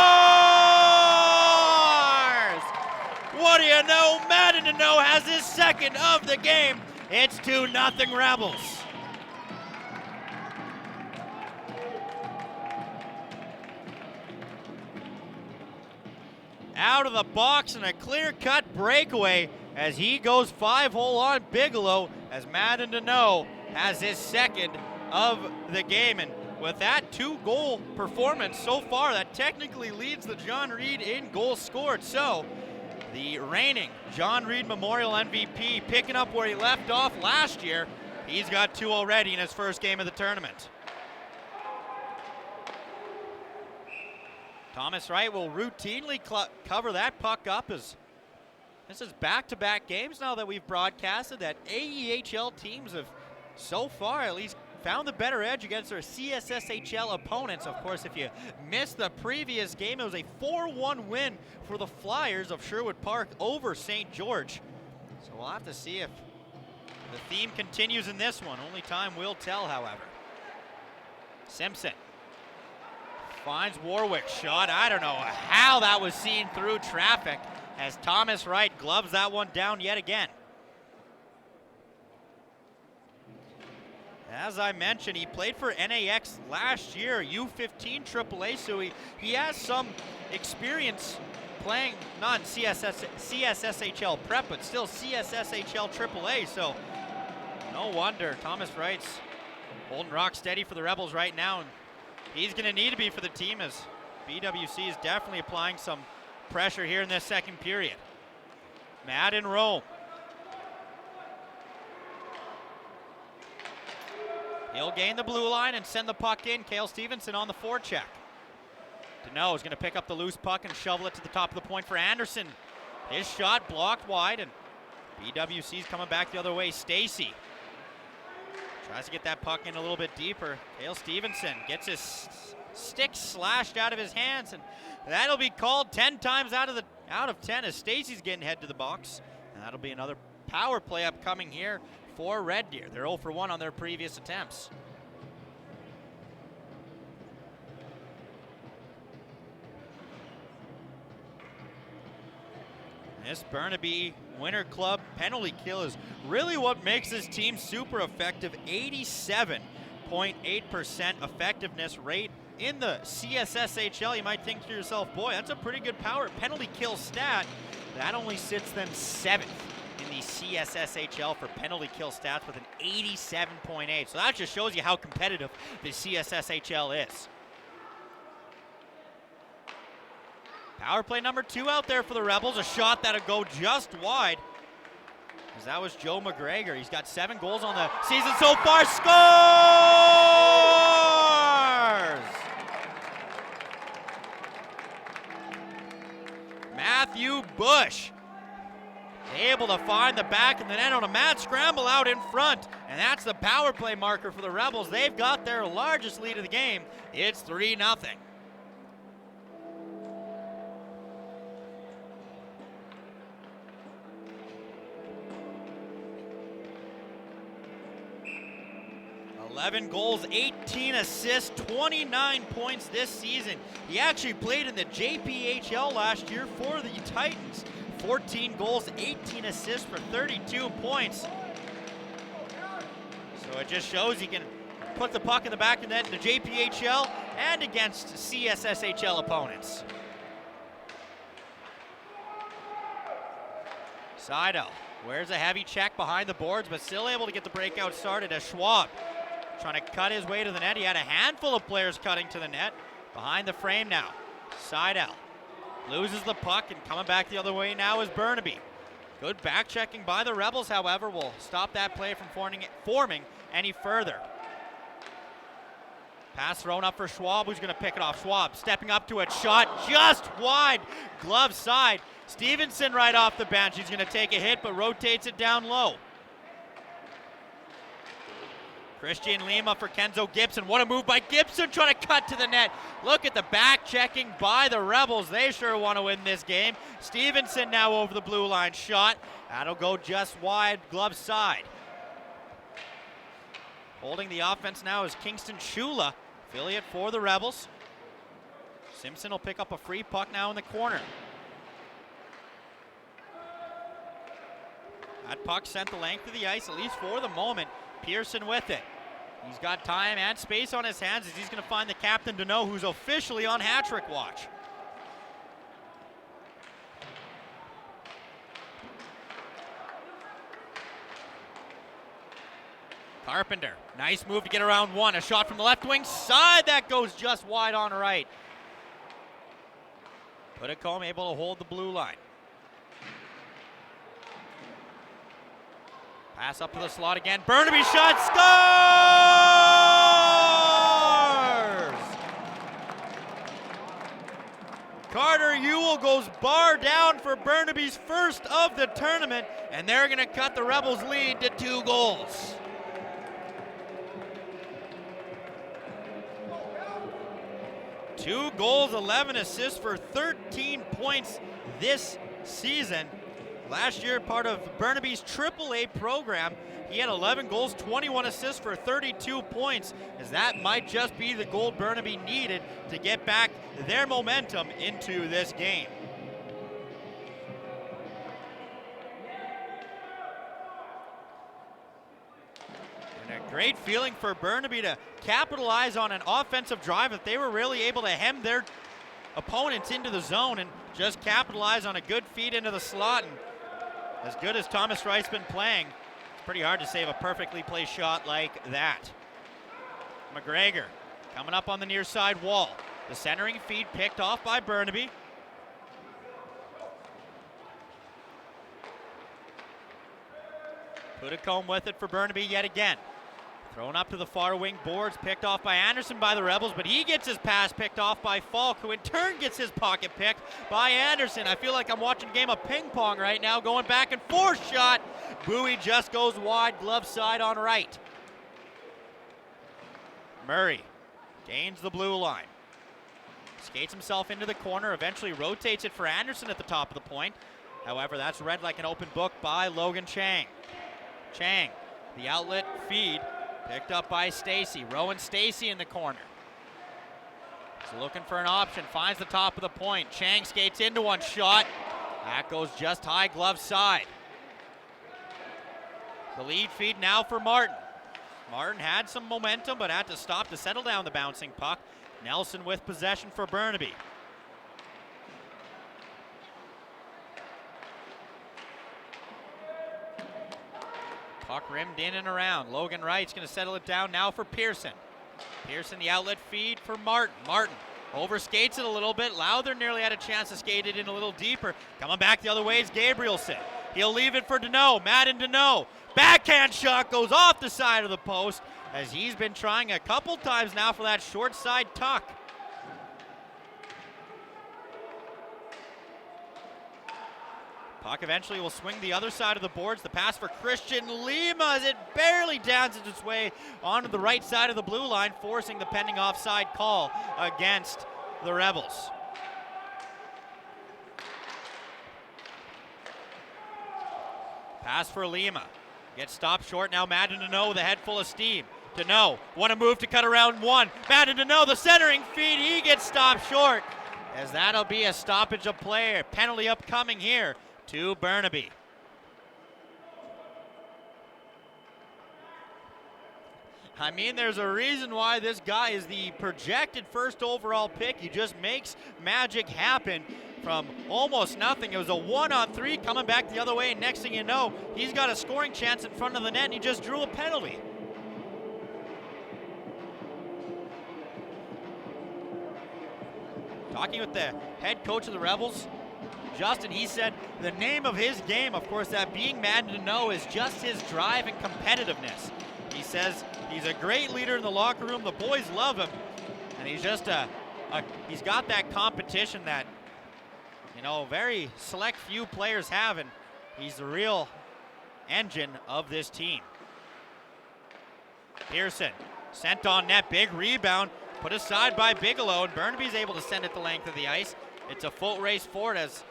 Speaker 4: What do you know? Madden Deneau has his second of the game. It's 2-0 Rebels. Out of the box and a clear-cut breakaway as he goes 5-hole on Bigelow, as Madden Deneau has his second of the game. And with that 2-goal performance so far, that technically leads the John Reid in goals scored. So the reigning John Reid Memorial MVP picking up where he left off last year. He's got 2 already in his first game of the tournament. Thomas Wright will routinely cover that puck up, as this is back-to-back games now that we've broadcasted that AEHL teams have so far at least found the better edge against their CSSHL opponents. Of course, if you missed the previous game, it was a 4-1 win for the Flyers of Sherwood Park over St. George. So we'll have to see if the theme continues in this one. Only time will tell, however. Simpson finds Warwick. Shot, I don't know how that was seen through traffic, as Thomas Wright gloves that one down yet again. As I mentioned, he played for NAX last year, U15 AAA, so he has some experience playing, not CSSHL prep, but still CSSHL AAA, so no wonder Thomas Wright's holding rock steady for the Rebels right now, and he's going to need to be for the team, as BWC is definitely applying some pressure here in this second period. Madden Rome. He'll gain the blue line and send the puck in. Cale Stevenson on the forecheck. Deneau is going to pick up the loose puck and shovel it to the top of the point for Anderson. His shot blocked wide, and BWC's coming back the other way. Stacy Tries to get that puck in a little bit deeper. Cale Stevenson gets his stick slashed out of his hands, and that'll be called 10 times out of 10 as Stacey's getting head to the box. And that'll be another power play upcoming here for Red Deer. They're 0 for 1 on their previous attempts. This Burnaby Winter Club penalty kill is really what makes this team super effective. 87.8% effectiveness rate in the CSSHL. You might think to yourself, boy, that's a pretty good power penalty kill stat. That only sits them 7th in the CSSHL for penalty kill stats with an 87.8. So that just shows you how competitive the CSSHL is. Power play number 2 out there for the Rebels. A shot that'll go just wide. As that was Joe McGregor. He's got 7 goals on the season so far. Scores! Matthew Bush able to find the back of the net on a mad scramble out in front. And that's the power play marker for the Rebels. They've got their largest lead of the game. It's 3-0. $11 goals, 18 assists, 29 points this season. He actually played in the JPHL last year for the Titans. 14 goals, 18 assists for 32 points. So it just shows he can put the puck in the back of the net in the JPHL and against CSSHL opponents. Seidel wears a heavy check behind the boards, but still able to get the breakout started as Schwab trying to cut his way to the net. He had a handful of players cutting to the net. Behind the frame now. Seidel loses the puck, and coming back the other way now is Burnaby. Good back checking by the Rebels, however, will stop that play from forming any further. Pass thrown up for Schwab, who's going to pick it off. Schwab stepping up to a shot just wide. Glove side. Stevenson right off the bench. He's going to take a hit, but rotates it down low. Christian Lima for Kenzo Gibson. What a move by Gibson, trying to cut to the net. Look at the back checking by the Rebels. They sure want to win this game. Stevenson now over the blue line shot. That'll go just wide, glove side. Holding the offense now is Kingston Shula, affiliate for the Rebels. Simpson will pick up a free puck now in the corner. That puck sent the length of the ice, at least for the moment. Pearson with it. He's got time and space on his hands as he's going to find the captain Deneau, who's officially on hat-trick watch. Carpenter, nice move to get around one. A shot from the left wing side that goes just wide on right. Puddicombe able to hold the blue line. Pass up to the slot again. Burnaby shot, scores! Carter Ewell goes bar down for Burnaby's first of the tournament, and they're going to cut the Rebels' lead to 2 goals. Two goals, 11 assists for 13 points this season. Last year, part of Burnaby's AAA program, he had 11 goals, 21 assists for 32 points, as that might just be the goal Burnaby needed to get back their momentum into this game. And a great feeling for Burnaby to capitalize on an offensive drive that they were really able to hem their opponents into the zone and just capitalize on a good feed into the slot. And as good as Thomas Wright's been playing, it's pretty hard to save a perfectly placed shot like that. McGregor coming up on the near side wall. The centering feed picked off by Burnaby. Puddicombe with it for Burnaby yet again. Thrown up to the far wing boards, picked off by Anderson by the Rebels, but he gets his pass picked off by Falk, who in turn gets his pocket picked by Anderson. I feel like I'm watching a game of ping pong right now, going back and forth shot. Bowie just goes wide, glove side on right. Murray gains the blue line. Skates himself into the corner, eventually rotates it for Anderson at the top of the point. However, that's read like an open book by Logan Chang. Chang, the outlet feed, picked up by Stacey. Rowan Stacey in the corner. He's looking for an option, finds the top of the point. Chang skates into one, shot. That goes just high glove side. The lead feed now for Martin. Martin had some momentum, but had to stop to settle down the bouncing puck. Nelson with possession for Burnaby. Puck rimmed in and around. Logan Wright's going to settle it down now for Pearson. Pearson, the outlet feed for Martin. Martin overskates it a little bit. Lowther nearly had a chance to skate it in a little deeper. Coming back the other way is Gabrielson. He'll leave it for Deneau. Madden Deneau. Backhand shot goes off the side of the post as he's been trying a couple times now for that short side tuck. Puck eventually will swing the other side of the boards. The pass for Christian Lima as it barely dances its way onto the right side of the blue line, forcing the pending offside call against the Rebels. Pass for Lima. Gets stopped short now. Madden Deneau with a head full of steam. Deneau, want to move to cut around one. Madden Deneau, the centering feed. He gets stopped short as that'll be a stoppage of play. Penalty upcoming here to Burnaby. I mean, there's a reason why this guy is the projected first overall pick. He just makes magic happen from almost nothing. It was a 1-on-3 coming back the other way, and next thing you know, he's got a scoring chance in front of the net, and he just drew a penalty. Talking with the head coach of the Rebels, Justin, he said the name of his game, of course, that being Madden Deneau, is just his drive and competitiveness. He says he's a great leader in the locker room. The boys love him, and he's just he's got that competition that, you know, very select few players have, and he's the real engine of this team. Pearson sent on net, big rebound, put aside by Bigelow, and Burnaby's able to send it the length of the ice. It's a full race forward as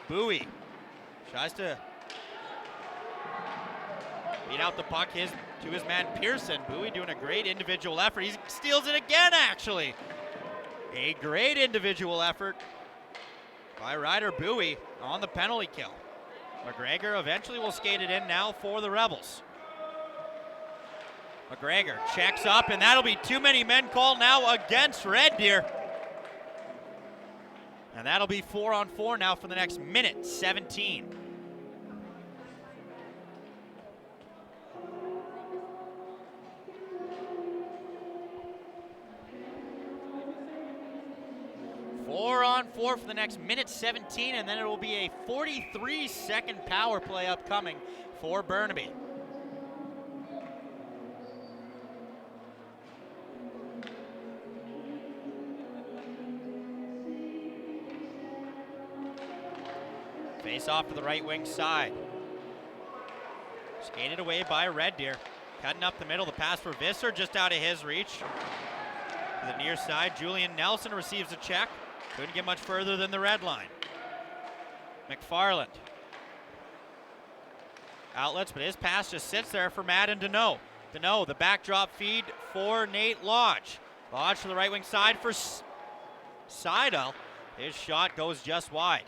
Speaker 4: Bowie tries to beat out the puck to his man Pearson. Bowie doing a great individual effort. He steals it again, actually. A great individual effort by Ryder Bowie on the penalty kill. McGregor eventually will skate it in now for the Rebels. McGregor checks up, and that'll be too many men called now against Red Deer. And that'll be 4-on-4 now for the next minute 17. For the next minute 17, and then it will be a 43-second power play upcoming for Burnaby. Face off to the right wing side. Skated away by Red Deer. Cutting up the middle, the pass for Visser just out of his reach. To the near side, Julian Nelson receives a check. Couldn't get much further than the red line. McFarland. Outlets, but his pass just sits there for Madden Deneau. Deneau, the backdrop feed for Nate Lodge. Lodge to the right wing side for Seidel. His shot goes just wide.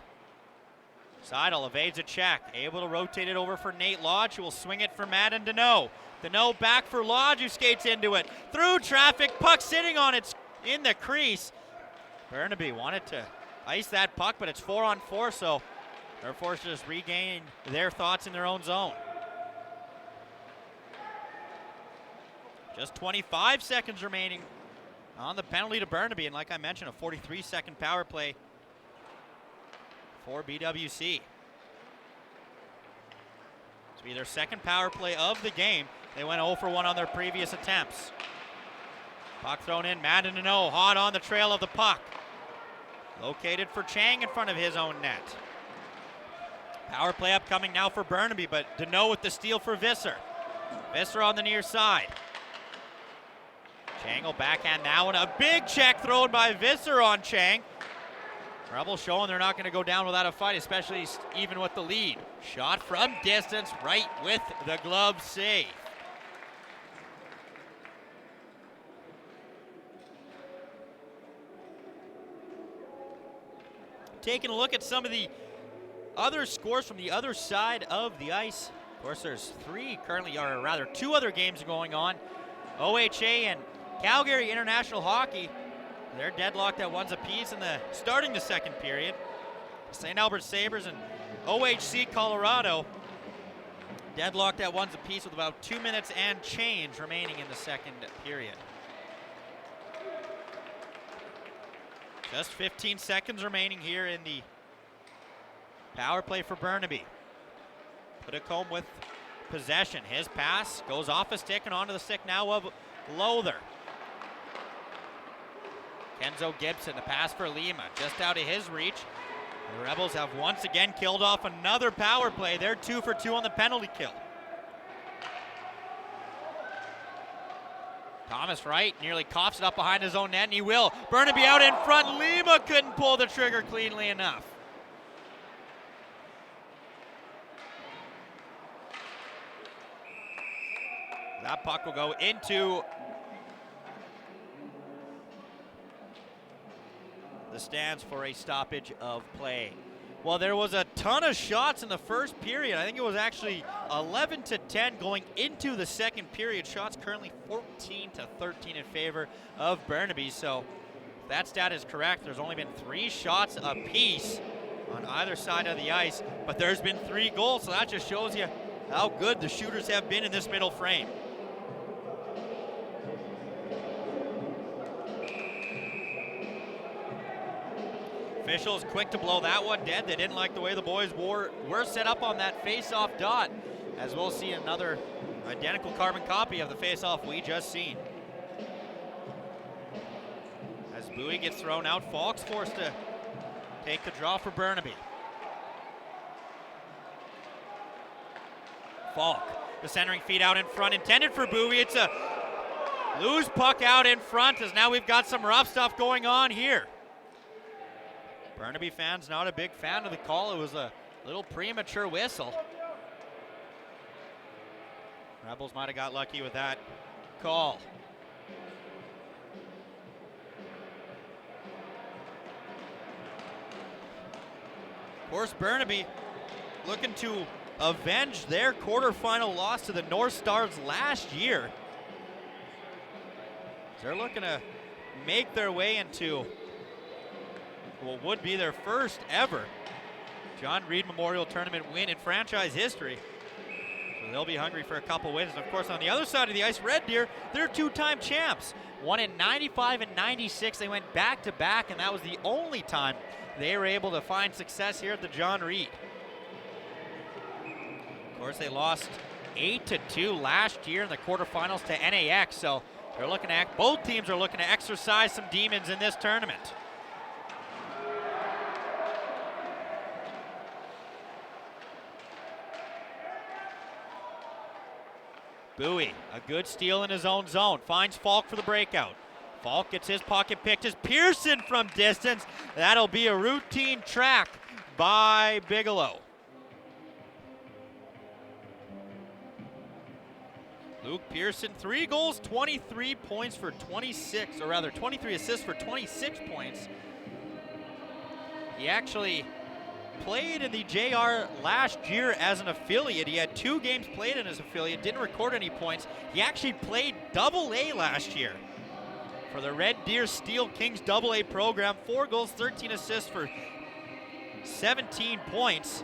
Speaker 4: Seidel evades a check, able to rotate it over for Nate Lodge, who will swing it for Madden Deneau. Deneau back for Lodge, who skates into it. Through traffic, puck sitting on it in the crease. Burnaby wanted to ice that puck, but it's 4-on-4, so they're forced to just regain their thoughts in their own zone. Just 25 seconds remaining on the penalty to Burnaby, and like I mentioned, a 43-second power play for BWC. This will be their second power play of the game. They went 0 for 1 on their previous attempts. Puck thrown in, Madden Deneau hot on the trail of the puck. Located for Chang in front of his own net. Power play upcoming now for Burnaby, but Deneau with the steal for Visser. Visser on the near side. Chang will backhand that one. A big check thrown by Visser on Chang. Rebels showing they're not going to go down without a fight, especially even with the lead. Shot from distance, right with the glove save. Taking a look at some of the other scores from the other side of the ice. Of course, there's two other games going on. OHA and Calgary International Hockey, they're deadlocked at ones apiece starting the second period. St. Albert Sabres and OHC Colorado deadlocked at ones apiece with about 2 minutes and change remaining in the second period. Just 15 seconds remaining here in the power play for Burnaby. Puddicombe with possession. His pass goes off a stick and onto the stick now of Lowther. Kenzo Gibson, the pass for Lima, just out of his reach. The Rebels have once again killed off another power play. They're 2 for 2 on the penalty kill. Thomas Wright nearly coughs it up behind his own net, and he will. Burnaby out in front. Lima couldn't pull the trigger cleanly enough. That puck will go into the stands for a stoppage of play. Well, there was a ton of shots in the first period. I think it was actually 11-10 going into the second period. Shots currently 14-13 in favor of Burnaby. So if that stat is correct, there's only been 3 shots apiece on either side of the ice, but there's been 3 goals. So that just shows you how good the shooters have been in this middle frame. Officials quick to blow that one dead. They didn't like the way the boys were set up on that face-off dot, as we'll see another identical carbon copy of the face-off we just seen. As Bowie gets thrown out, Falk's forced to take the draw for Burnaby. Falk, the centering feed out in front, intended for Bowie. It's a loose puck out in front, as now we've got some rough stuff going on here. Burnaby fans not a big fan of the call. It was a little premature whistle. Rebels might have got lucky with that call. Of course, Burnaby looking to avenge their quarterfinal loss to the North Stars last year. They're looking to make their way into what would be their first ever John Reid Memorial Tournament win in franchise history. So they'll be hungry for a couple wins. And of course, on the other side of the ice, Red Deer, they're 2-time champs. One in 95 and 96. They went back-to-back, and that was the only time they were able to find success here at the John Reid. Of course, they lost 8-2 last year in the quarterfinals to NAX. So they're looking at, both teams are looking to exercise some demons in this tournament. Bowie, a good steal in his own zone, finds Falk for the breakout. Falk gets his pocket picked as Pearson from distance. That'll be a routine track by Bigelow. Luke Pearson, 3 goals, 23 points for 26, or rather 23 assists for 26 points. He actually played in the JR last year as an affiliate. He had 2 games played in his affiliate, didn't record any points. He actually played AA last year for the Red Deer Steel Kings AA program. 4 goals, 13 assists for 17 points.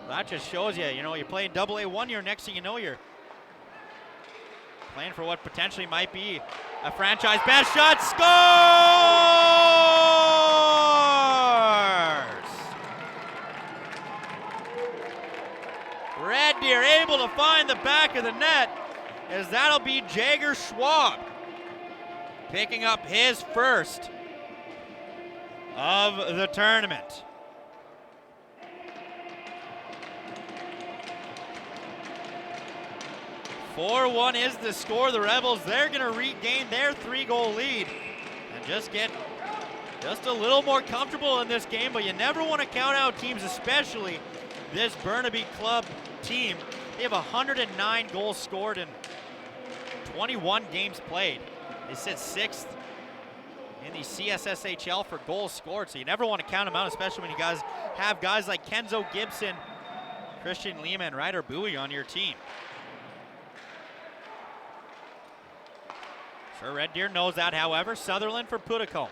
Speaker 4: That just shows you, you're playing AA 1 year, next thing you know, you're playing for what potentially might be a franchise best shot. Scores! Red Deer able to find the back of the net, as that'll be Jagger Schwab picking up his first of the tournament. 4-1 is the score. The Rebels, they're going to regain their 3-goal lead and just get just a little more comfortable in this game, but you never want to count out teams, especially this Burnaby club team. They have 109 goals scored in 21 games played. They sit 6th in the CSSHL for goals scored, so you never want to count them out, especially when you guys have guys like Kenzo Gibson, Christian Lima, and Ryder Bowie on your team. Sure, Red Deer knows that, however. Sutherland for Puticombe.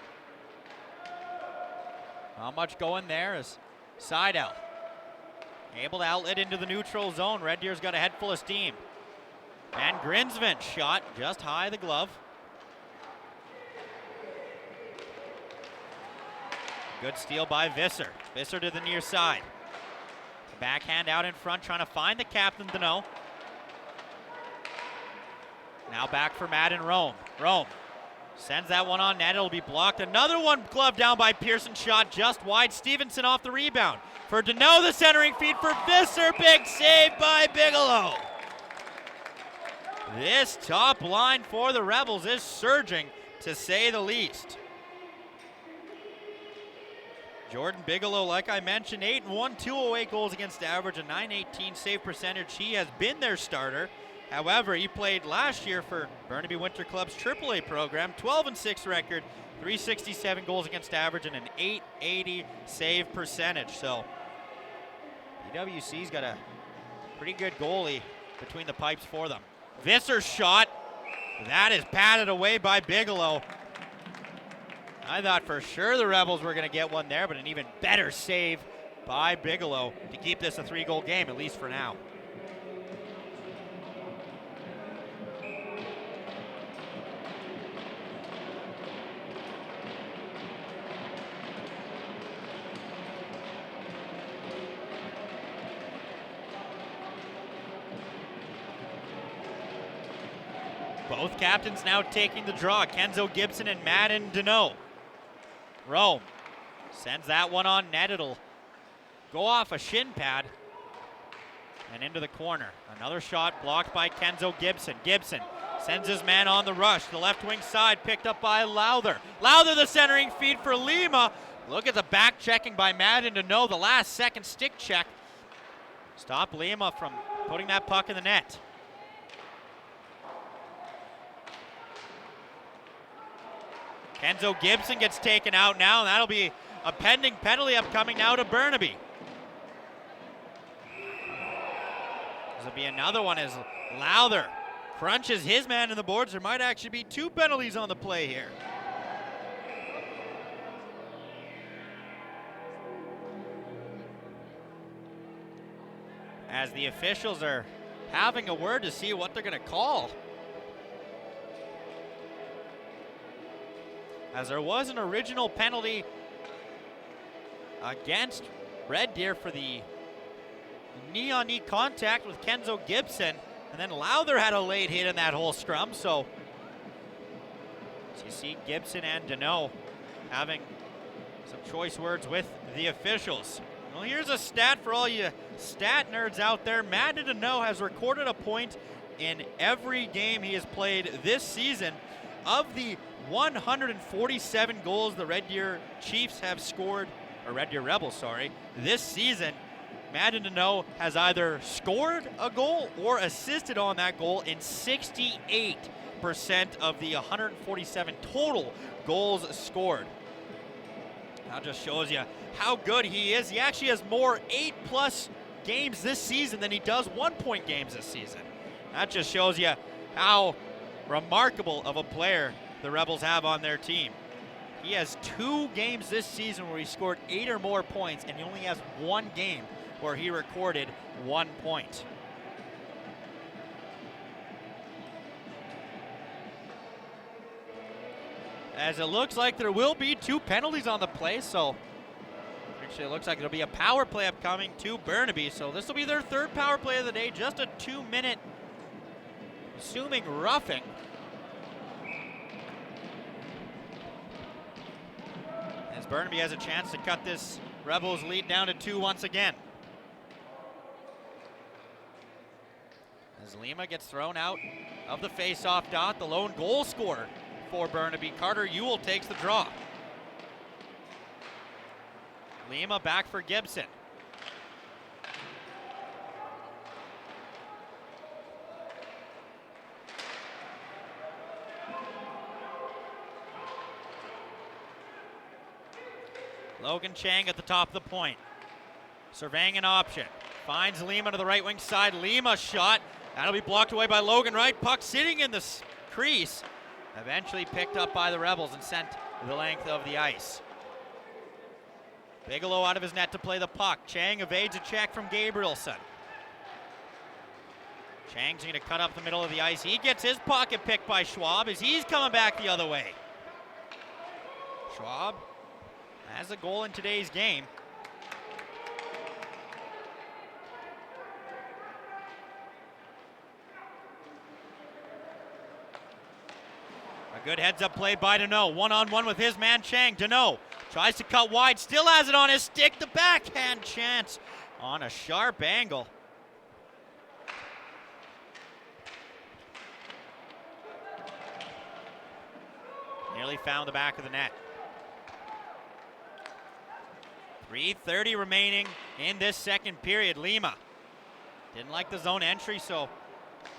Speaker 4: Not much going there as Seidel able to outlet into the neutral zone. Red Deer's got a head full of steam. And Grinsvent shot just high the glove. Good steal by Visser. Visser to the near side. Backhand out in front, trying to find the captain, Deneau. Now back for Madden Rome. Rome sends that one on net. It'll be blocked. Another one gloved down by Pearson. Shot just wide. Stevenson off the rebound. For Deneau, the centering feed for Visser. Big save by Bigelow. This top line for the Rebels is surging, to say the least. Jordan Bigelow, like I mentioned, 8-1, 208 goals against average, a .918 save percentage. He has been their starter. However, he played last year for Burnaby Winter Club's AAA program, 12-6 record, 367 goals against average, and an .880 save percentage. So, BWC's got a pretty good goalie between the pipes for them. Visser's shot, that is patted away by Bigelow. I thought for sure the Rebels were going to get one there, but an even better save by Bigelow to keep this a 3-goal game, at least for now. Both captains now taking the draw. Kenzo Gibson and Madden Deneau. Rome sends that one on net. It'll go off a shin pad and into the corner. Another shot blocked by Kenzo Gibson. Gibson sends his man on the rush. The left wing side picked up by Lowther. Lowther the centering feed for Lima. Look at the back checking by Madden Deneau. The last second stick check. Stop Lima from putting that puck in the net. Kenzo Gibson gets taken out now, and that'll be a pending penalty upcoming now to Burnaby. This will be another one as Lowther crunches his man in the boards. There might actually be 2 penalties on the play here. As the officials are having a word to see what they're going to call. As there was an original penalty against Red Deer for the knee-on-knee contact with Kenzo Gibson, and then Lowther had a late hit in that whole scrum, so you see Gibson and Deneau having some choice words with the officials. Well, here's a stat for all you stat nerds out there. Madden Deneau has recorded a point in every game he has played this season. Of the 147 goals the Red Deer Chiefs have scored, or Red Deer Rebels, sorry, this season, Madden Deneau has either scored a goal or assisted on that goal in 68% of the 147 total goals scored. That just shows you how good he is. He actually has more 8+ games this season than he does 1-point games this season. That just shows you how remarkable of a player the Rebels have on their team. He has 2 games this season where he scored 8 or more points, and he only has 1 game where he recorded 1 point. As it looks like there will be 2 penalties on the play, so actually it looks like there'll be a power play upcoming to Burnaby, so this will be their 3rd power play of the day, just a 2-minute, assuming roughing. As Burnaby has a chance to cut this Rebels lead down to 2 once again. As Lima gets thrown out of the face-off dot, the lone goal scorer for Burnaby, Carter Ewell, takes the draw. Lima back for Gibson. Logan Chang at the top of the point. Surveying an option. Finds Lima to the right wing side. Lima shot. That'll be blocked away by Logan Wright. Puck sitting in the crease. Eventually picked up by the Rebels and sent the length of the ice. Bigelow out of his net to play the puck. Chang evades a check from Gabrielson. Chang's going to cut up the middle of the ice. He gets his pocket picked by Schwab as he's coming back the other way. Schwab has a goal in today's game. A good heads-up play by Deneau. One-on-one with his man Chang. Deneau tries to cut wide, still has it on his stick. The backhand chance on a sharp angle. Nearly found the back of the net. 3:30 remaining in this second period. Lima didn't like the zone entry, so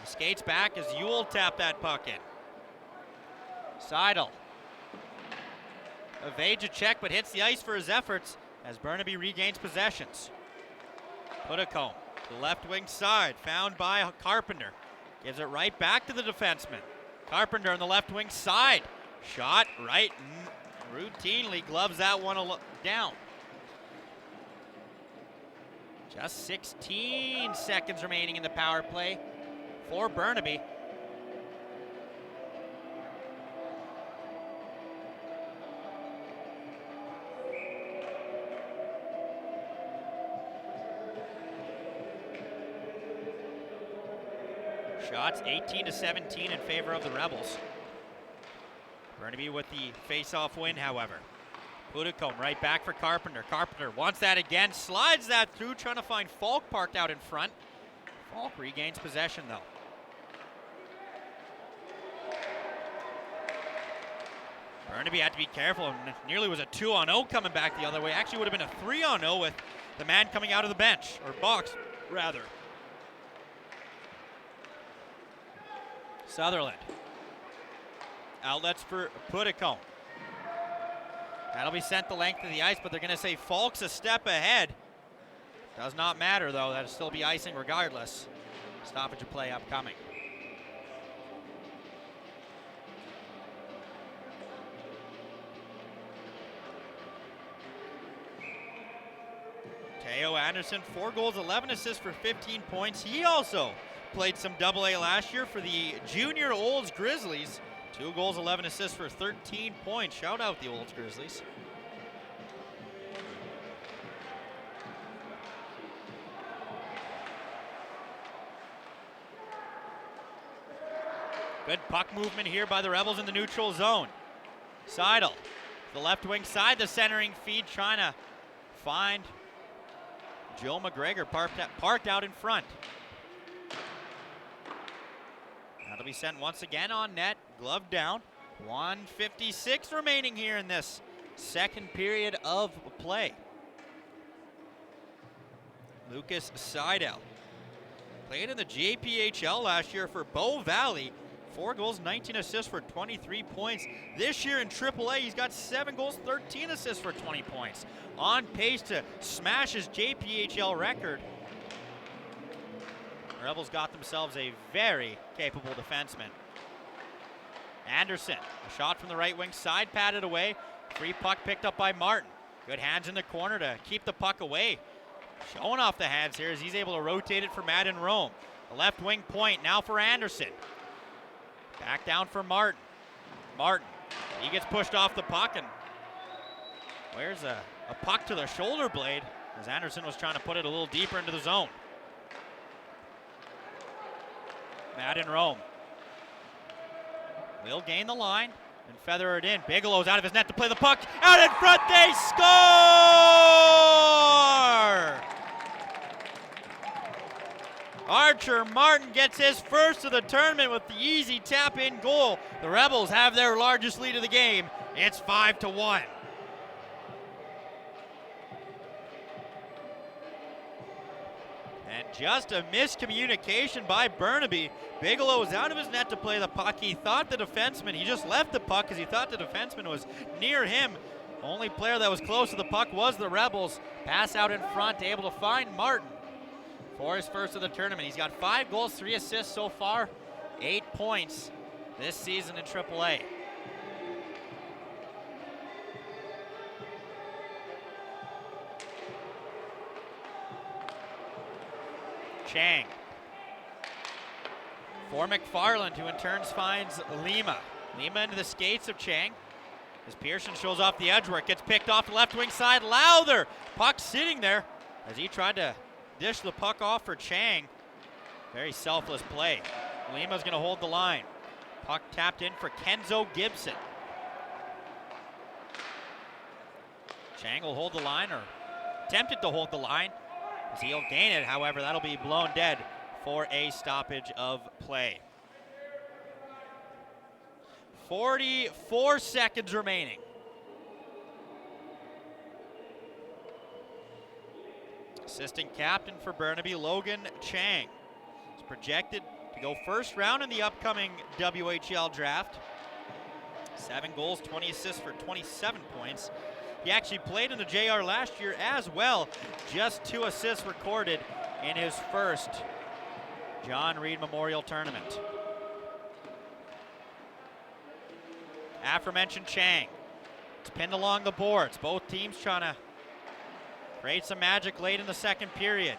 Speaker 4: he skates back as Ewell tapped that puck in. Seidel evades a check but hits the ice for his efforts as Burnaby regains possessions. Puddicombe to the left wing side, found by Carpenter. Gives it right back to the defenseman. Carpenter on the left wing side. Shot right, routinely gloves that one down. Just 16 seconds remaining in the power play for Burnaby. Shots 18-17 in favor of the Rebels. Burnaby with the face-off win, however. Puddicombe right back for Carpenter. Carpenter wants that again, slides that through, trying to find Falk parked out in front. Falk regains possession, though. Burnaby had to be careful, and nearly was a 2-on-0 coming back the other way. Actually would have been a 3-on-0 with the man coming out of the bench, or box, rather. Sutherland. Outlets for Puddicombe. That'll be sent the length of the ice, but they're going to say Falk's a step ahead. Does not matter, though. That'll still be icing regardless. Stoppage of play upcoming. Teo Anderson, 4 goals, 11 assists for 15 points. He also played some AA last year for the Junior Olds Grizzlies. 2 goals, 11 assists for 13 points. Shout out the Olds Grizzlies. Good puck movement here by the Rebels in the neutral zone. Seidel, the left wing side, the centering feed, trying to find Joe McGregor parked out in front. That'll be sent once again on net, glove down. 1:56 remaining here in this second period of play. Lucas Seidel played in the JPHL last year for Bow Valley. 4 goals, 19 assists for 23 points. This year in AAA, he's got 7 goals, 13 assists for 20 points. On pace to smash his JPHL record. The Rebels got themselves a very capable defenseman. Anderson, a shot from the right wing side, patted away. Free puck picked up by Martin. Good hands in the corner to keep the puck away. Showing off the hands here as he's able to rotate it for Madden Rome. The left wing point now for Anderson. Back down for Martin. Martin, he gets pushed off the puck and wears a puck to the shoulder blade as Anderson was trying to put it a little deeper into the zone. Madden Rome will gain the line and feather it in. Bigelow's out of his net to play the puck. Out in front, they score! Archer Martin gets his first of the tournament with the easy tap-in goal. The Rebels have their largest lead of the game. It's 5-1. And just a miscommunication by Burnaby. Bigelow was out of his net to play the puck. He thought the defenseman, he just left the puck because he thought the defenseman was near him. Only player that was close to the puck was the Rebels. Pass out in front, able to find Martin for his first of the tournament. He's got 5 goals, 3 assists so far, 8 points this season in AAA. Chang for McFarland, who in turn finds Lima. Lima into the skates of Chang. As Pearson shows off the edge where it gets picked off the left wing side. Lowther, puck sitting there as he tried to dish the puck off for Chang. Very selfless play. Lima's going to hold the line. Puck tapped in for Kenzo Gibson. Chang will hold the line, or attempted to hold the line, as he'll gain it. However, that'll be blown dead for a stoppage of play. 44 seconds remaining. Assistant captain for Burnaby, Logan Chang, is projected to go first round in the upcoming WHL draft. 7 goals, 20 assists for 27 points. He actually played in the JR last year as well. Just 2 assists recorded in his first John Reid Memorial Tournament. Aforementioned Chang. It's pinned along the boards. Both teams trying to create some magic late in the second period.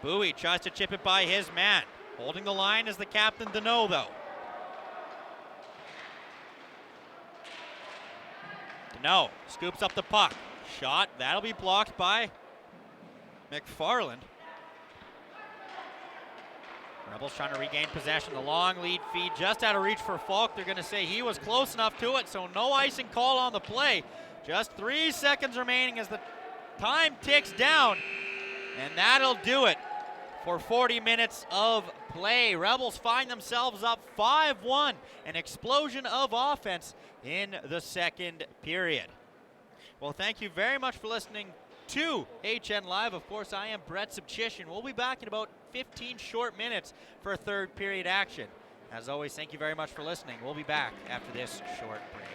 Speaker 4: Bowie tries to chip it by his man. Holding the line is the captain, Deneau, though. Deneau scoops up the puck. Shot, that'll be blocked by McFarland. Rebels trying to regain possession. The long lead feed just out of reach for Falk. They're going to say he was close enough to it, so no icing call on the play. Just 3 seconds remaining as the time ticks down, and that'll do it for 40 minutes of play. Rebels find themselves up 5-1, an explosion of offense in the second period. Well, thank you very much for listening to HN Live. Of course, I am Brett Subchishin. We'll be back in about 15 short minutes for third period action. As always, thank you very much for listening. We'll be back after this short break.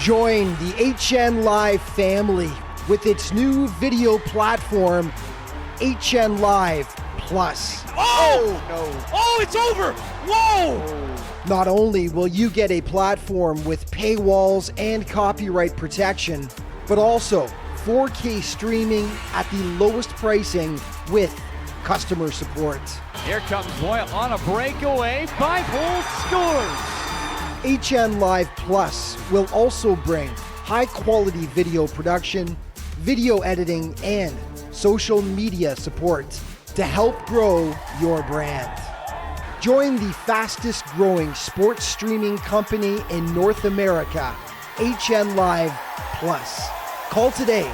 Speaker 1: Join the HN Live family with its new video platform, HN Live Plus.
Speaker 2: Oh!
Speaker 3: No.
Speaker 2: Oh, it's over! Whoa!
Speaker 1: Not only will you get a platform with paywalls and copyright protection, but also 4K streaming at the lowest pricing with customer support.
Speaker 2: Here comes Boyle on a breakaway. 5-hole scores!
Speaker 1: HN Live Plus will also bring high-quality video production, video editing, and social media support to help grow your brand. Join the fastest-growing sports streaming company in North America, HN Live Plus. Call today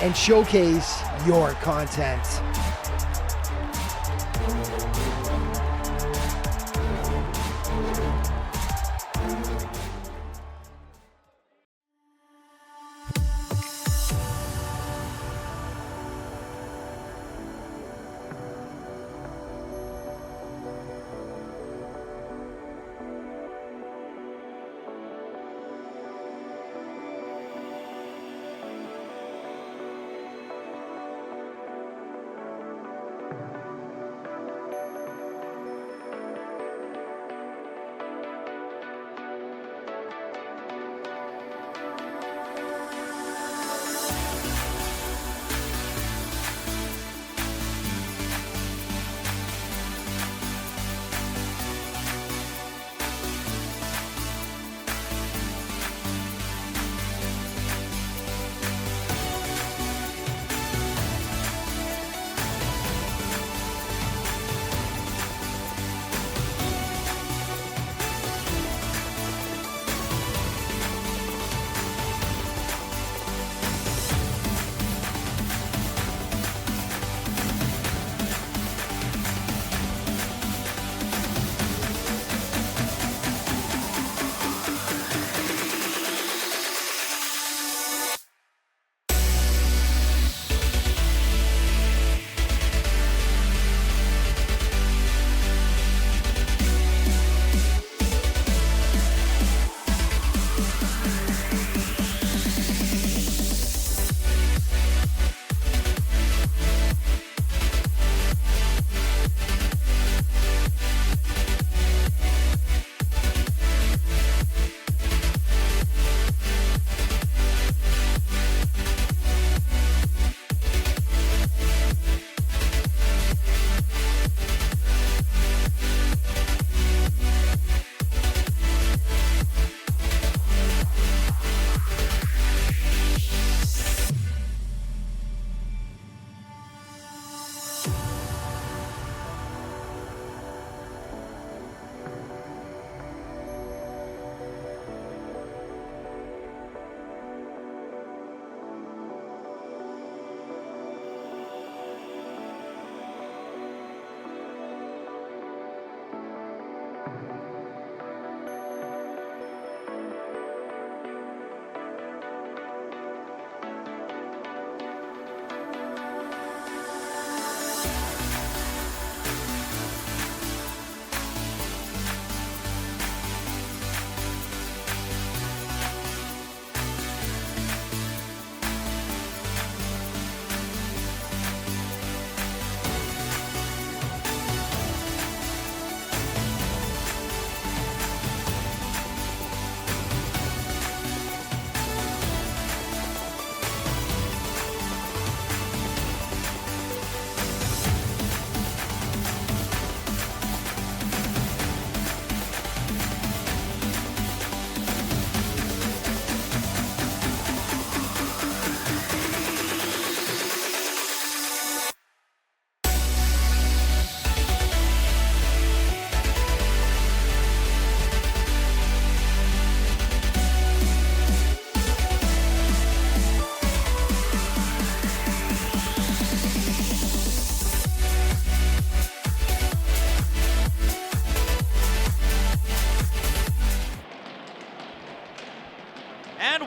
Speaker 1: and showcase your content.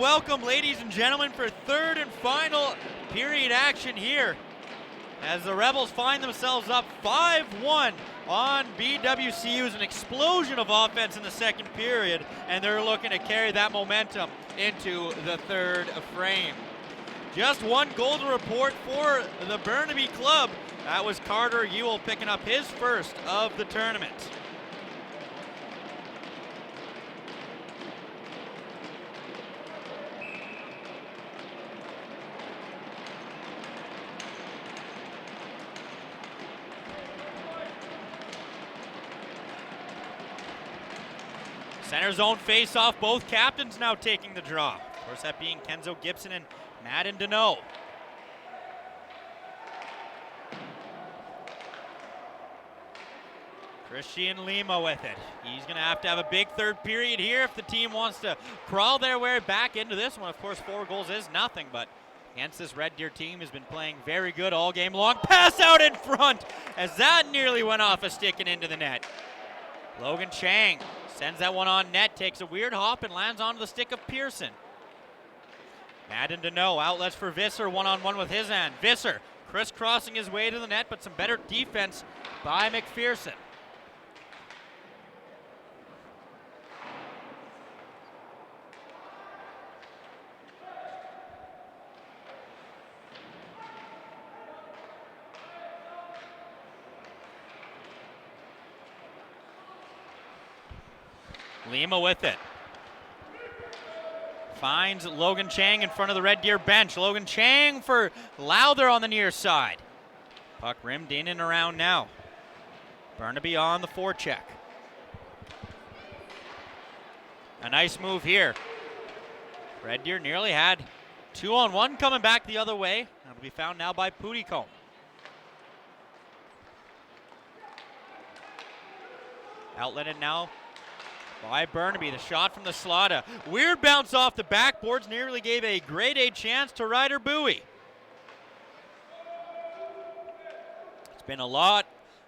Speaker 4: welcome, ladies and gentlemen, for third and final period action here as the Rebels find themselves up 5-1 on BWCU's an explosion of offense in the second period, and they're looking to carry that momentum into the third frame. Just one goal to report for the Burnaby club. That was Carter Ewell picking up his first of the tournament. Center zone face-off, both captains now taking the draw. Of course, that being Kenzo Gibson and Madden Deneau. Christian Lima with it. He's going to have a big third period here if the team wants to crawl their way back into this one. Of course, 4 goals is nothing, but against this Red Deer team has been playing very good all game long. Pass out in front as that nearly went off a stick and into the net. Logan Chang sends that one on net, takes a weird hop and lands onto the stick of Pearson. Madden Deneau outlets for Visser, one-on-one with his hand. Visser crisscrossing his way to the net, but some better defense by McPherson. Lima with it. Finds Logan Chang in front of the Red Deer bench. Logan Chang for Lowther on the near side. Puck rimmed in and around now. Burnaby on the forecheck. A nice move here. Red Deer nearly had 2-on-1 coming back the other way. That'll be found now by Pudicombe. Outletted now by Burnaby. The shot from the slot. A weird bounce off the backboards. Nearly gave a grade A chance to Ryder Bowie. It's been a lot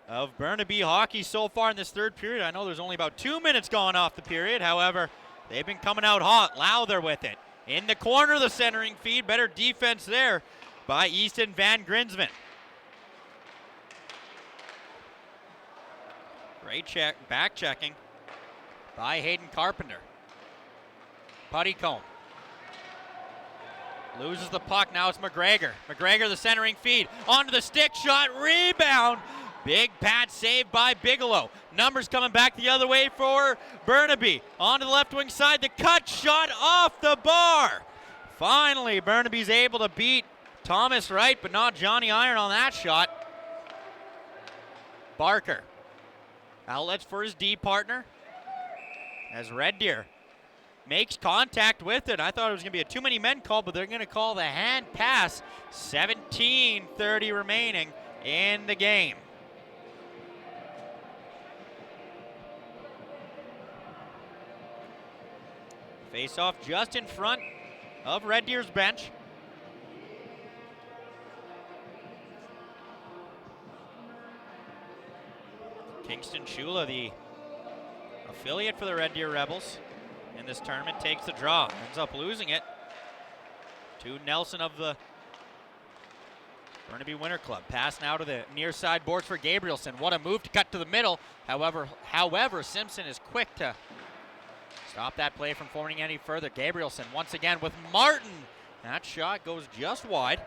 Speaker 4: of Burnaby hockey so far in this third period. I know there's only about 2 minutes gone off the period. However, they've been coming out hot. Lowther with it. In the corner, the centering feed. Better defense there by Easton Van Grinsven. Great check, back checking by Hayden Carpenter. Pudicombe loses the puck. Now it's McGregor. McGregor, the centering feed. Onto the stick shot. Rebound. Big pad save by Bigelow. Numbers coming back the other way for Burnaby. Onto the left wing side. The cut shot off the bar. Finally, Burnaby's able to beat Thomas Wright, but not Johnny Iron on that shot. Barker. Outlets for his D partner. As Red Deer makes contact with it. I thought it was going to be a too many men call, but they're going to call the hand pass. 17:30 remaining in the game. Face off just in front of Red Deer's bench. Kingston Shula, the affiliate for the Red Deer Rebels in this tournament, takes the draw. Ends up losing it to Nelson of the Burnaby Winter Club. Pass now to the near side boards for Gabrielson. What a move to cut to the middle. However, Simpson is quick to stop that play from forming any further. Gabrielson once again with Martin. That shot goes just wide.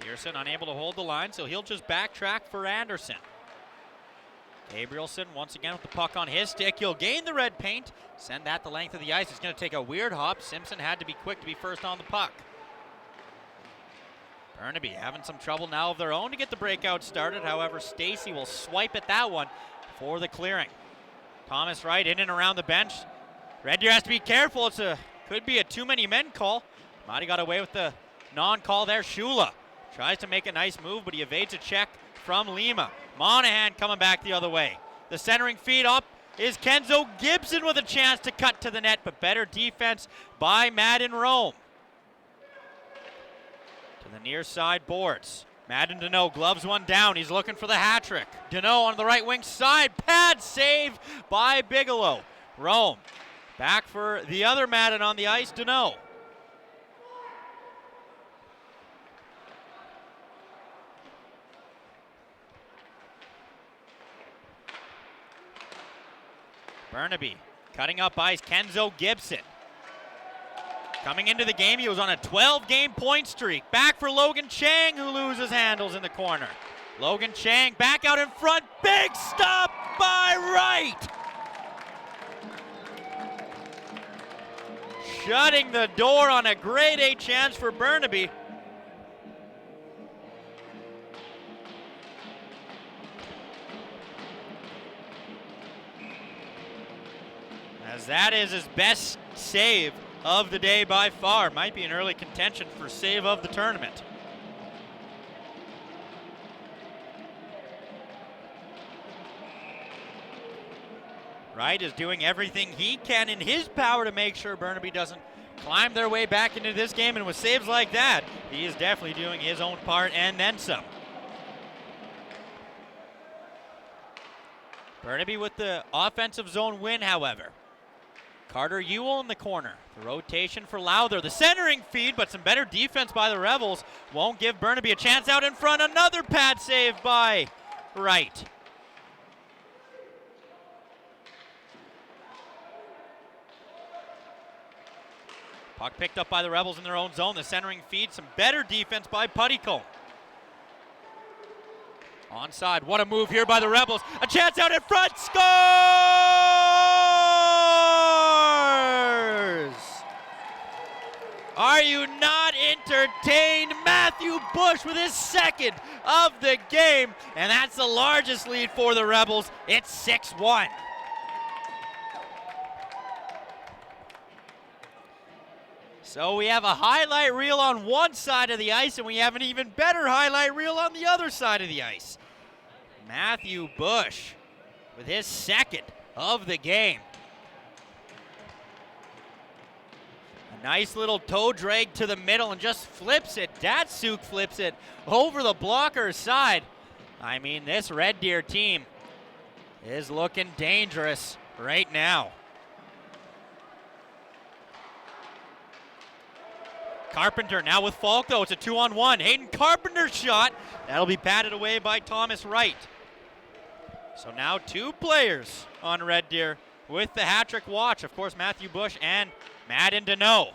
Speaker 4: Pearson unable to hold the line, so he'll just backtrack for Anderson. Gabrielson once again with the puck on his stick. He'll gain the red paint, send that the length of the ice. It's going to take a weird hop. Simpson had to be quick to be first on the puck. Burnaby having some trouble now of their own to get the breakout started. However, Stacy will swipe at that one for the clearing. Thomas Wright in and around the bench. Red Deer has to be careful. Could be a too many men call. Might have got away with the non-call there. Shula tries to make a nice move, but he evades a check from Lima. Monahan coming back the other way. The centering feed up is Kenzo Gibson with a chance to cut to the net, but better defense by Madden Rome. To the near side boards. Madden Deneau gloves one down. He's looking for the hat trick. Deneau on the right wing side. Pad save by Bigelow. Rome back for the other Madden on the ice, Deneau. Burnaby cutting up ice, Kenzo Gibson. Coming into the game, he was on a 12-game point streak. Back for Logan Chang, who loses handles in the corner. Logan Chang back out in front, big stop by Wright. Shutting the door on a grade A chance for Burnaby. As that is his best save of the day by far. Might be an early contention for save of the tournament. Reid is doing everything he can in his power to make sure Burnaby doesn't climb their way back into this game, and with saves like that, he is definitely doing his own part and then some. Burnaby with the offensive zone win, however. Carter Ewell in the corner. The rotation for Lowther. The centering feed, but some better defense by the Rebels won't give Burnaby a chance out in front. Another pad save by Wright. Puck picked up by the Rebels in their own zone. The centering feed, some better defense by Puttycombe. Onside, what a move here by the Rebels. A chance out in front, scores! Are you not entertained? Matthew Bush with his second of the game, and that's the largest lead for the Rebels. It's 6-1. So we have a highlight reel on one side of the ice, and we have an even better highlight reel on the other side of the ice. Matthew Bush with his second of the game. A nice little toe drag to the middle and just flips it. Datsuk flips it over the blocker's side. I mean, this Red Deer team is looking dangerous right now. Carpenter now with Falk, though. It's a 2-on-1. Hayden Carpenter's shot. That'll be batted away by Thomas Wright. So now two players on Red Deer with the hat-trick watch. Of course, Matthew Bush and Madden Deneau.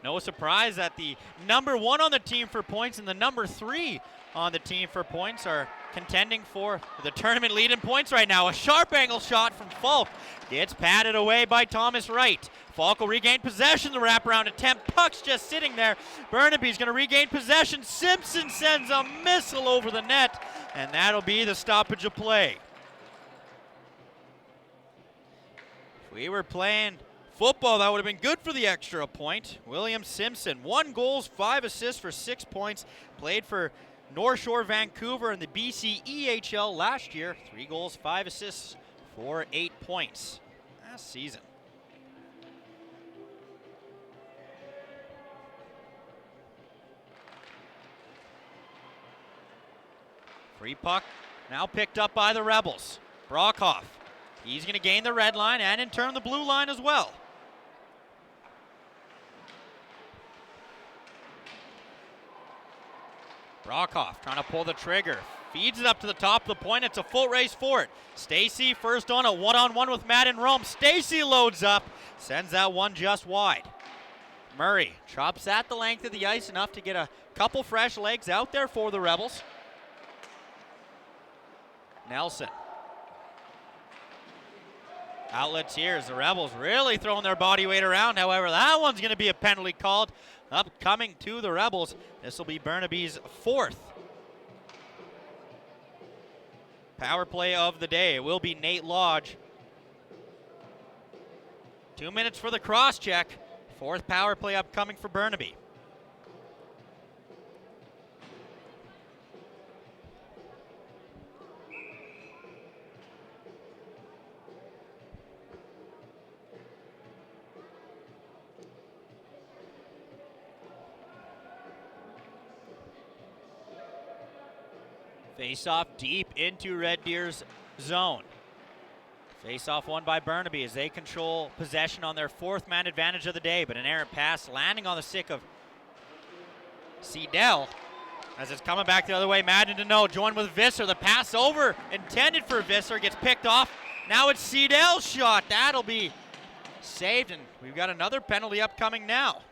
Speaker 4: No surprise that the number 1 on the team for points and the number 3 on the team for points are contending for the tournament lead in points right now. A sharp angle shot from Falk gets patted away by Thomas Wright. Falk will regain possession. The wraparound attempt. Puck's just sitting there. Burnaby's going to regain possession. Simpson sends a missile over the net, and that'll be the stoppage of play. If we were playing football, that would have been good for the extra point. William Simpson, 1 goal, 5 assists for 6 points. Played for North Shore Vancouver in the BC EHL last year. 3 goals, 5 assists for 8 points last season. Free puck now picked up by the Rebels. Brockhoff, he's going to gain the red line and in turn the blue line as well. Brockhoff trying to pull the trigger. Feeds it up to the top of the point. It's a full race for it. Stacy first on a one-on-one with Madden Rome. Stacy loads up. Sends that one just wide. Murray chops at the length of the ice enough to get a couple fresh legs out there for the Rebels. Nelson. Outlets here as the Rebels really throwing their body weight around. However, that one's going to be a penalty called. Upcoming to the Rebels. This will be Burnaby's 4th power play of the day. It will be Nate Lodge. 2 minutes for the cross check. 4th power play upcoming for Burnaby. Face-off deep into Red Deer's zone. Face-off won by Burnaby as they control possession on their 4th man advantage of the day, but an errant pass landing on the stick of Seidel as it's coming back the other way. Madden Deneau joined with Visser. The pass over intended for Visser gets picked off Now it's Seidl's shot. That'll be saved, and we've got another penalty upcoming now.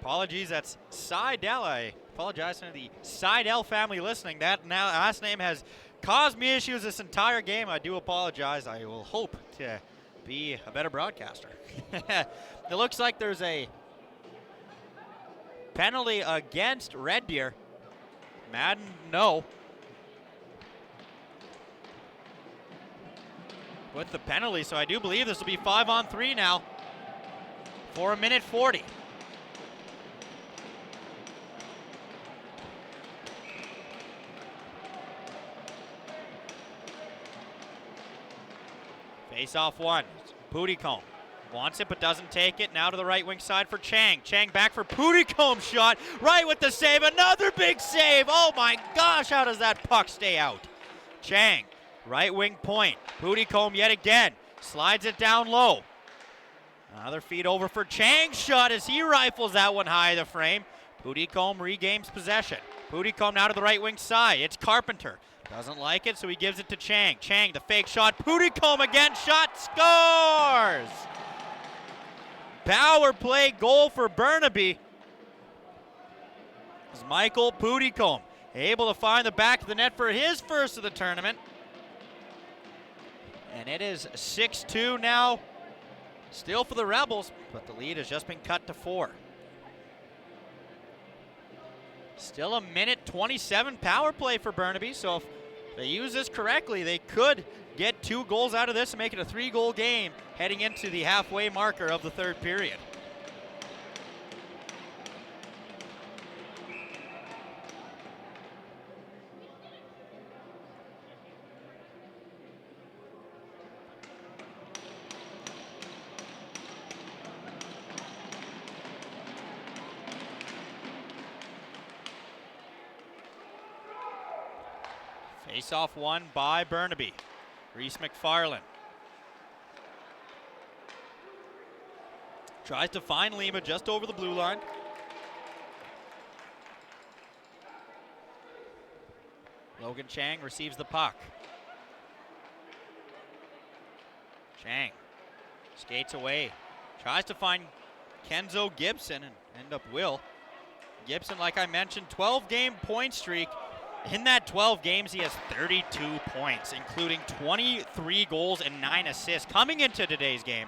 Speaker 4: Apologies, that's Seidl. I apologize to the Seidl family listening. That last name has caused me issues this entire game. I do apologize. I will hope to be a better broadcaster. It looks like there's a penalty against Red Deer. Madden, no. With the penalty, so I do believe this will be 5-on-3 now for 1:40. Face off one. Puddicombe wants it but doesn't take it. Now to the right wing side for Chang. Chang back for Puddicombe's shot. Right with the save. Another big save. Oh my gosh, how does that puck stay out? Chang, right wing point. Puddicombe yet again. Slides it down low. Another feed over for Chang's shot as he rifles that one high of the frame. Puddicombe regains possession. Puddicombe now to the right wing side. It's Carpenter. Doesn't like it, so he gives it to Chang. Chang, the fake shot. Puddicombe again. Shot scores! Power play goal for Burnaby. As Michael Puddicombe able to find the back of the net for his first of the tournament. And it is 6-2 now. Still for the Rebels, but the lead has just been cut to 4. Still a 1:27 power play for Burnaby, so if they use this correctly, they could get 2 goals out of this and make it a 3-goal game heading into the halfway marker of the third period. Face-off won by Burnaby. Reese McFarland tries to find Lima just over the blue line. Logan Chang receives the puck. Chang skates away. Tries to find Kenzo Gibson and end up will. Gibson, like I mentioned, 12-game point streak. In that 12 games, he has 32 points, including 23 goals and 9 assists coming into today's game.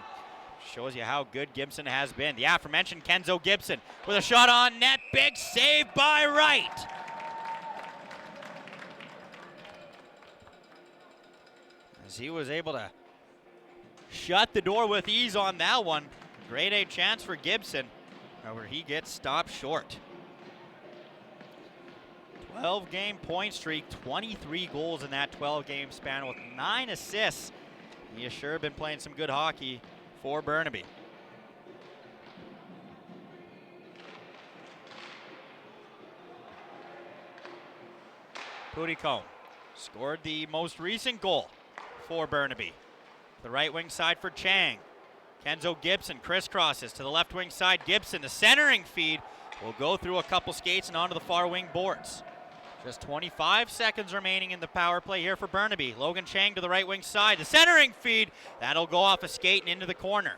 Speaker 4: Shows you how good Gibson has been. The aforementioned Kenzo Gibson with a shot on net. Big save by Wright. As he was able to shut the door with ease on that one. Grade A chance for Gibson, where he gets stopped short. 12-game point streak, 23 goals in that 12-game span with 9 assists. He has sure been playing some good hockey for Burnaby. Puddicombe scored the most recent goal for Burnaby. The right wing side for Chang. Kenzo Gibson crisscrosses to the left wing side. Gibson, the centering feed, will go through a couple skates and onto the far wing boards. Just 25 seconds remaining in the power play here for Burnaby. Logan Chang to the right wing side. The centering feed, that'll go off a skate and into the corner.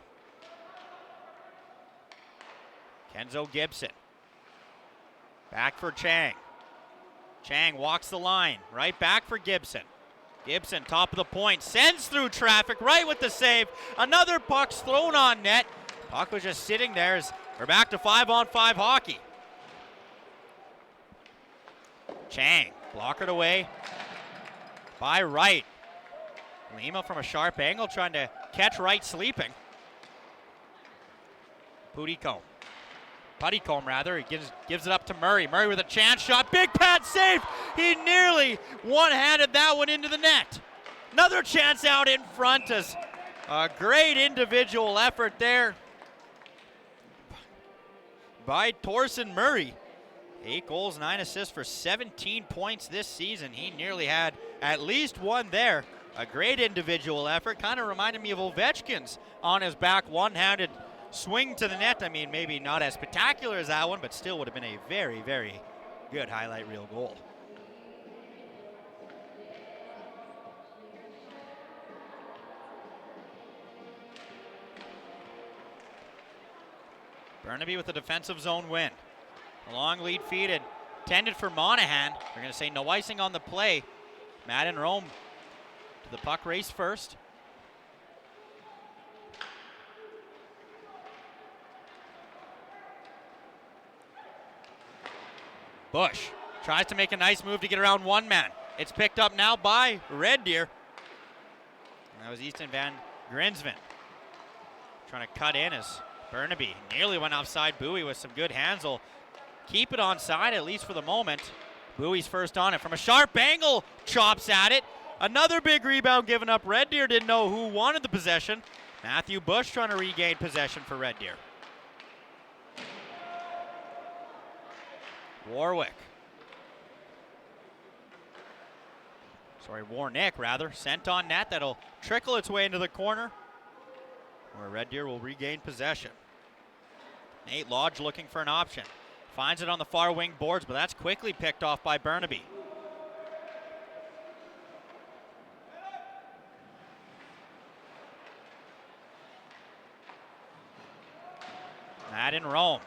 Speaker 4: Kenzo Gibson. Back for Chang. Chang walks the line. Right back for Gibson. Gibson, top of the point, sends through traffic, right with the save. Another puck's thrown on net. Puck was just sitting there as we're back to 5-on-5 hockey. Chang, blockered away by Wright. Lima from a sharp angle trying to catch Wright sleeping. Puddicombe, he gives it up to Murray. Murray with a chance shot, big pad save. He nearly one-handed that one into the net. Another chance out in front as a great individual effort there by Torsen Murray. 8 goals, 9 assists for 17 points this season. He nearly had at least one there. A great individual effort. Kind of reminded me of Ovechkin's on his back, one-handed swing to the net. I mean, maybe not as spectacular as that one, but still would have been a very, very good highlight reel goal. Burnaby with a defensive zone win. A long lead feed intended for Monahan. They're going to say no icing on the play. Madden Rome to the puck race first. Bush tries to make a nice move to get around one man. It's picked up now by Red Deer. And that was Easton Van Grinsven trying to cut in as Burnaby nearly went offside. Bowie with some good hands will keep it onside, at least for the moment. Bowie's first on it from a sharp angle, chops at it. Another big rebound given up. Red Deer didn't know who wanted the possession. Matthew Bush trying to regain possession for Red Deer. Warnick, rather, sent on net. That'll trickle its way into the corner where Red Deer will regain possession. Nate Lodge looking for an option. Finds it on the far wing boards, but that's quickly picked off by Burnaby. Madden Rome.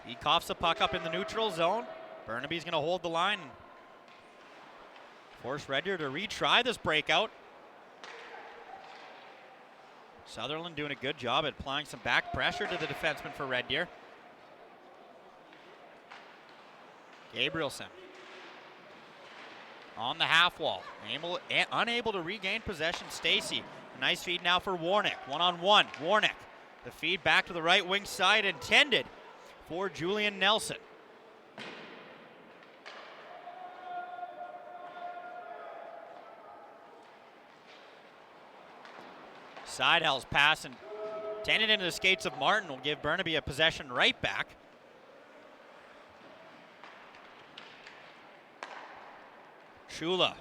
Speaker 4: He coughs the puck up in the neutral zone. Burnaby's going to hold the line and force Red Deer to retry this breakout. Sutherland doing a good job at applying some back pressure to the defenseman for Red Deer. Gabrielson on the half wall, unable to regain possession. Stacey, a nice feed now for Warnick. One-on-one, Warnick. The feed back to the right wing side intended for Julian Nelson. Seidel's pass and intended into the skates of Martin will give Burnaby a possession right back. Chula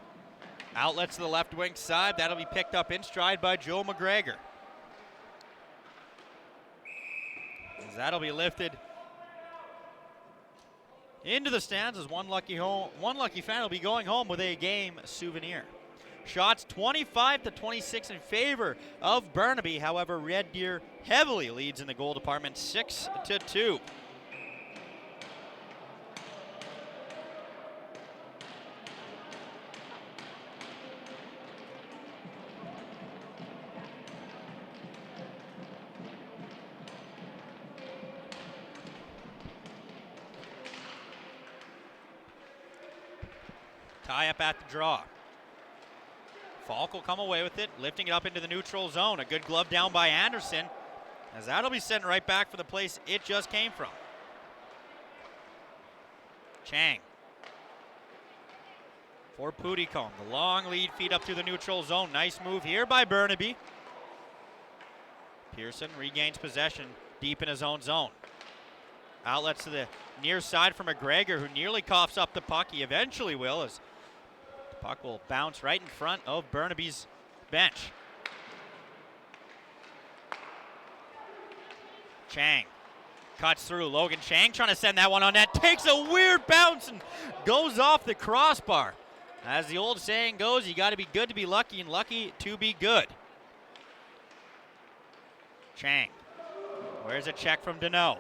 Speaker 4: outlets to the left wing side. That'll be picked up in stride by Joe McGregor. As that'll be lifted into the stands as one lucky fan will be going home with a game souvenir. Shots 25-26 in favor of Burnaby. However, Red Deer heavily leads in the goal department, 6-2. Tie up at the draw. Falk will come away with it, lifting it up into the neutral zone. A good glove down by Anderson, as that'll be sent right back for the place it just came from. Chang for Pudicombe. The long lead feed up through the neutral zone. Nice move here by Burnaby. Pearson regains possession deep in his own zone. Outlets to the near side for McGregor, who nearly coughs up the puck. He eventually will, as the puck will bounce right in front of Burnaby's bench. Chang cuts through. Logan Chang trying to send that one on net. Takes a weird bounce and goes off the crossbar. As the old saying goes, you got to be good to be lucky and lucky to be good. Chang. Where's a check from Deneau?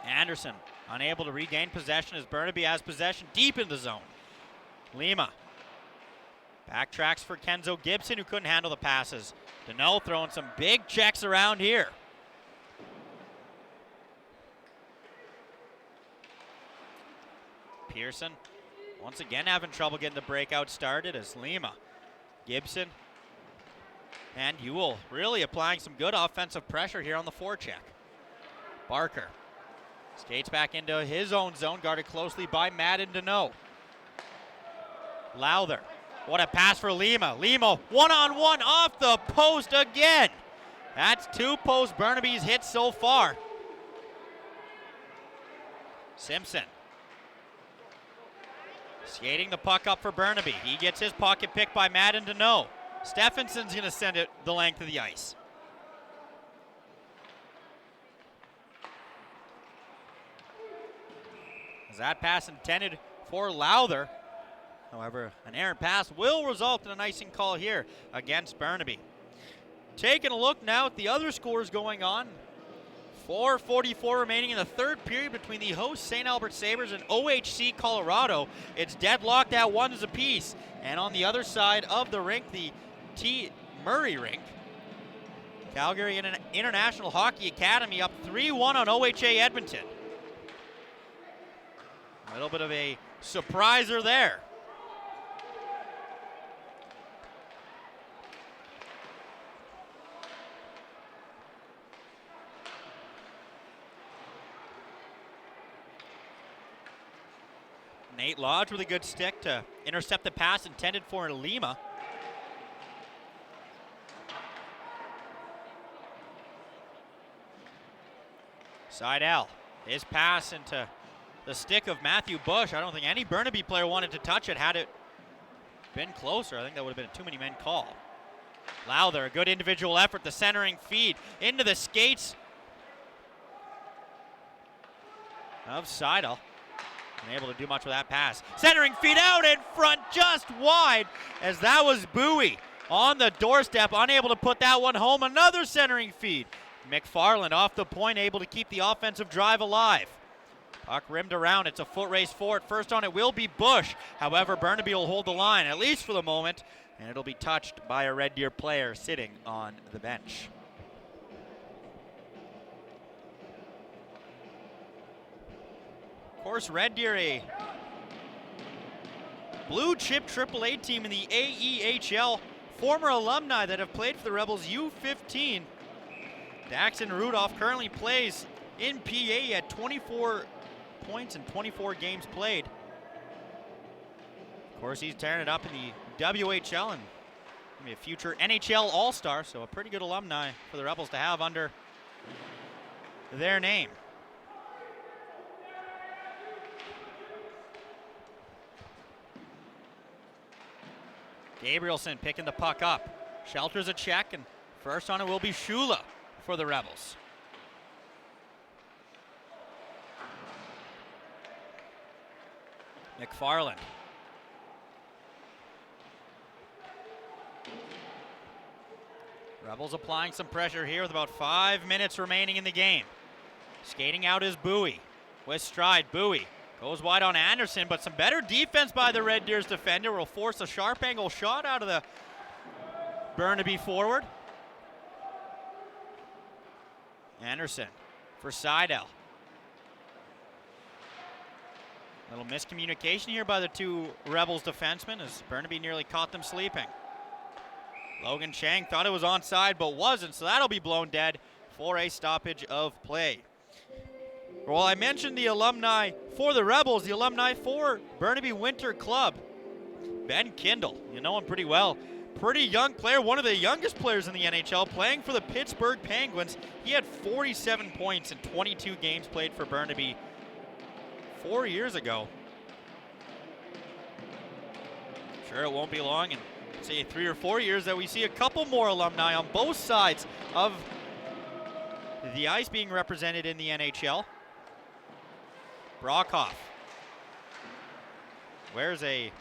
Speaker 4: Anderson unable to regain possession as Burnaby has possession deep in the zone. Lima backtracks for Kenzo Gibson, who couldn't handle the passes. Deneau throwing some big checks around here. Pearson once again having trouble getting the breakout started as Lima, Gibson, and Ewell really applying some good offensive pressure here on the forecheck. Barker skates back into his own zone, guarded closely by Madden Deneau. Lowther, what a pass for Lima. Lima one-on-one off the post again. That's two posts Burnaby's hit so far. Simpson skating the puck up for Burnaby. He gets his pocket picked by Madden Deneau. Stephenson's going to send it the length of the ice. As that pass intended for Lowther. However, an errant pass will result in an icing call here against Burnaby. Taking a look now at the other scores going on. 4:44 remaining in the third period between the host St. Albert Sabres and OHC Colorado. It's deadlocked at ones apiece. And on the other side of the rink, the T. Murray rink, Calgary International Hockey Academy up 3-1 on OHA Edmonton. A little bit of a surpriser there. Nate Lodge with a good stick to intercept the pass intended for Lima. Seidel, his pass into the stick of Matthew Bush. I don't think any Burnaby player wanted to touch it. Had it been closer, I think that would have been a too many men call. Lowther, a good individual effort, the centering feed into the skates of Seidel. Unable to do much with that pass. Centering feed out in front, just wide, as that was Bowie on the doorstep, unable to put that one home. Another centering feed. McFarland off the point, able to keep the offensive drive alive. Puck rimmed around, it's a foot race forward. First on it will be Bush. However, Burnaby will hold the line, at least for the moment, and it'll be touched by a Red Deer player sitting on the bench. Of course, Red Deer, a blue chip AAA team in the AEHL. Former alumni that have played for the Rebels U15. Daxon Rudolph currently plays in PA at 24 points in 24 games played. Of course, he's tearing it up in the WHL and maybe a future NHL All-Star, so a pretty good alumni for the Rebels to have under their name. Gabrielson picking the puck up. Shelters a check, and first on it will be Shula for the Rebels. McFarland. Rebels applying some pressure here with about 5 minutes remaining in the game. Skating out is Bowie. With stride, Bowie goes wide on Anderson, but some better defense by the Red Deer's defender will force a sharp angle shot out of the Burnaby forward. Anderson for Seidel. Little miscommunication here by the two Rebels defensemen as Burnaby nearly caught them sleeping. Logan Chang thought it was onside but wasn't, so that'll be blown dead for a stoppage of play. Well, I mentioned the alumni for the Rebels, the alumni for Burnaby Winter Club. Ben Kindle, you know him pretty well. Pretty young player, one of the youngest players in the NHL, playing for the Pittsburgh Penguins. He had 47 points in 22 games played for Burnaby 4 years ago. Sure, it won't be long in, say, 3 or 4 years that we see a couple more alumni on both sides of the ice being represented in the NHL. Brockhoff. Where's a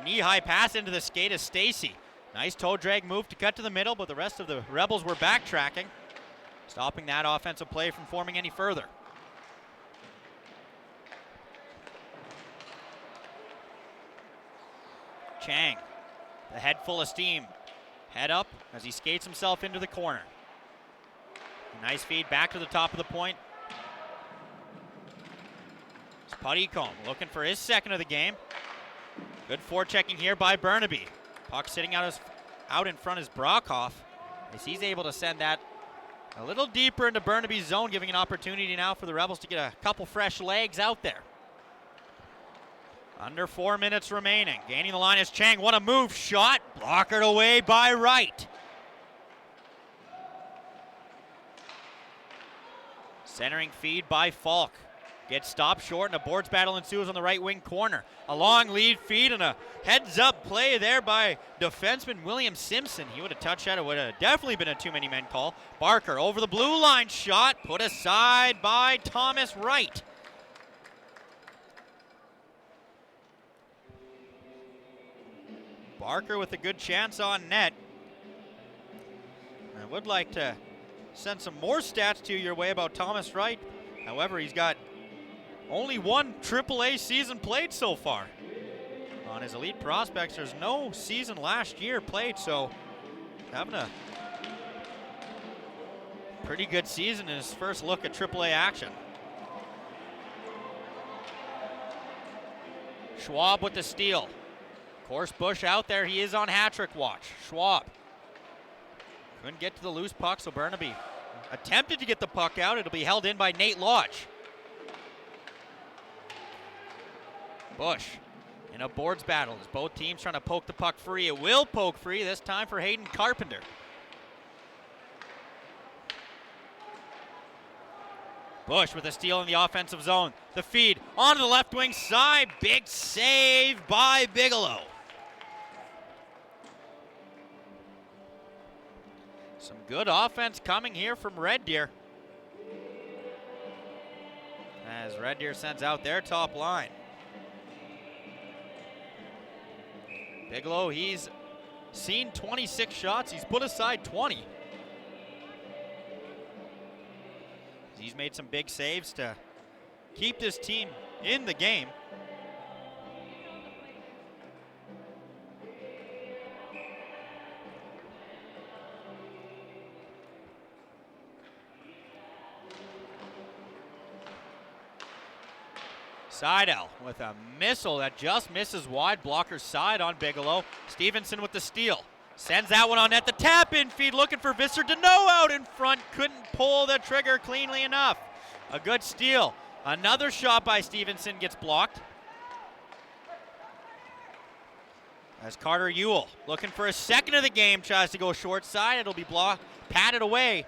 Speaker 4: knee-high pass into the skate of Stacy. Nice toe drag move to cut to the middle, but the rest of the Rebels were backtracking, stopping that offensive play from forming any further. Chang, the head full of steam. Head up as he skates himself into the corner. A nice feed back to the top of the point. It's Puttycomb looking for his second of the game. Good forechecking here by Burnaby. Puck sitting out in front is Brockhoff as he's able to send that a little deeper into Burnaby's zone, giving an opportunity now for the Rebels to get a couple fresh legs out there. Under 4 minutes remaining. Gaining the line is Chang. What a move. Shot. Blockered away by Wright. Centering feed by Falk. Gets stopped short, and a boards battle ensues on the right wing corner. A long lead feed and a heads-up play there by defenseman William Simpson. He would have touched that. It would have definitely been a too-many-men call. Barker over the blue line shot, put aside by Thomas Wright. Barker with a good chance on net. I would like to send some more stats to your way about Thomas Wright. However, he's got only one AAA season played so far. On his elite prospects, there's no season last year played, so having a pretty good season in his first look at AAA action. Schwab with the steal. Of course, Bush out there. He is on hat-trick watch. Schwab couldn't get to the loose puck, so Burnaby attempted to get the puck out. It'll be held in by Nate Lodge. Bush in a boards battle as both teams trying to poke the puck free. It will poke free, this time for Hayden Carpenter. Bush with a steal in the offensive zone. The feed onto the left wing side. Big save by Bigelow. Some good offense coming here from Red Deer. As Red Deer sends out their top line. Bigelow, he's seen 26 shots. He's put aside 20. He's made some big saves to keep this team in the game. Seidel with a missile that just misses wide. Blocker side on Bigelow. Stevenson with the steal. Sends that one on net. The tap-in feed looking for Visser. Deneau out in front. Couldn't pull the trigger cleanly enough. A good steal. Another shot by Stevenson gets blocked. As Carter Ewell looking for a second of the game tries to go short side. It'll be patted away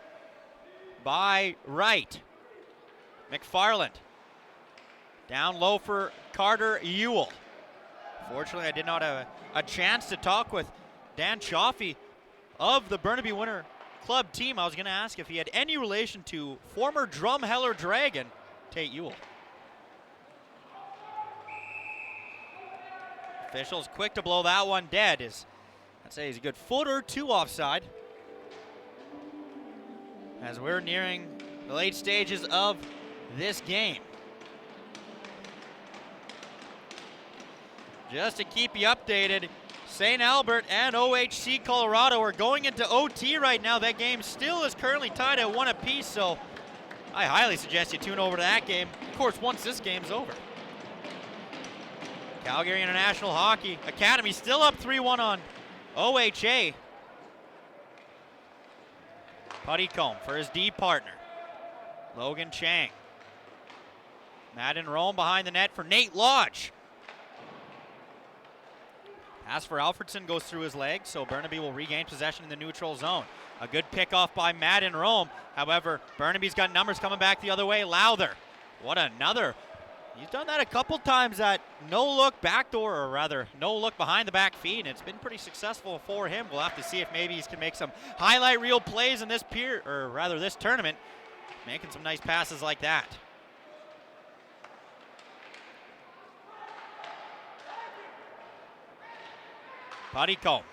Speaker 4: by Wright. McFarland. Down low for Carter Ewell. Fortunately, I did not have a chance to talk with Dan Chaffee of the Burnaby Winter Club team. I was going to ask if he had any relation to former Drumheller Dragon, Tate Ewell. Officials quick to blow that one dead. I'd say he's a good foot or two offside. As we're nearing the late stages of this game. Just to keep you updated, St. Albert and OHC Colorado are going into OT right now. That game still is currently tied at 1 apiece, so I highly suggest you tune over to that game. Of course, once this game's over. Calgary International Hockey Academy still up 3-1 on OHA. Puttycombe for his D partner. Logan Chang. Madden Rome behind the net for Nate Lodge. Pass for Alfredson goes through his legs, so Burnaby will regain possession in the neutral zone. A good pickoff by Madden Rome. However, Burnaby's got numbers coming back the other way. Lowther. What another. He's done that a couple times at no-look backdoor, or rather, no-look behind the back feed, and it's been pretty successful for him. We'll have to see if maybe he can make some highlight reel plays in this this tournament, making some nice passes like that. Puttycombe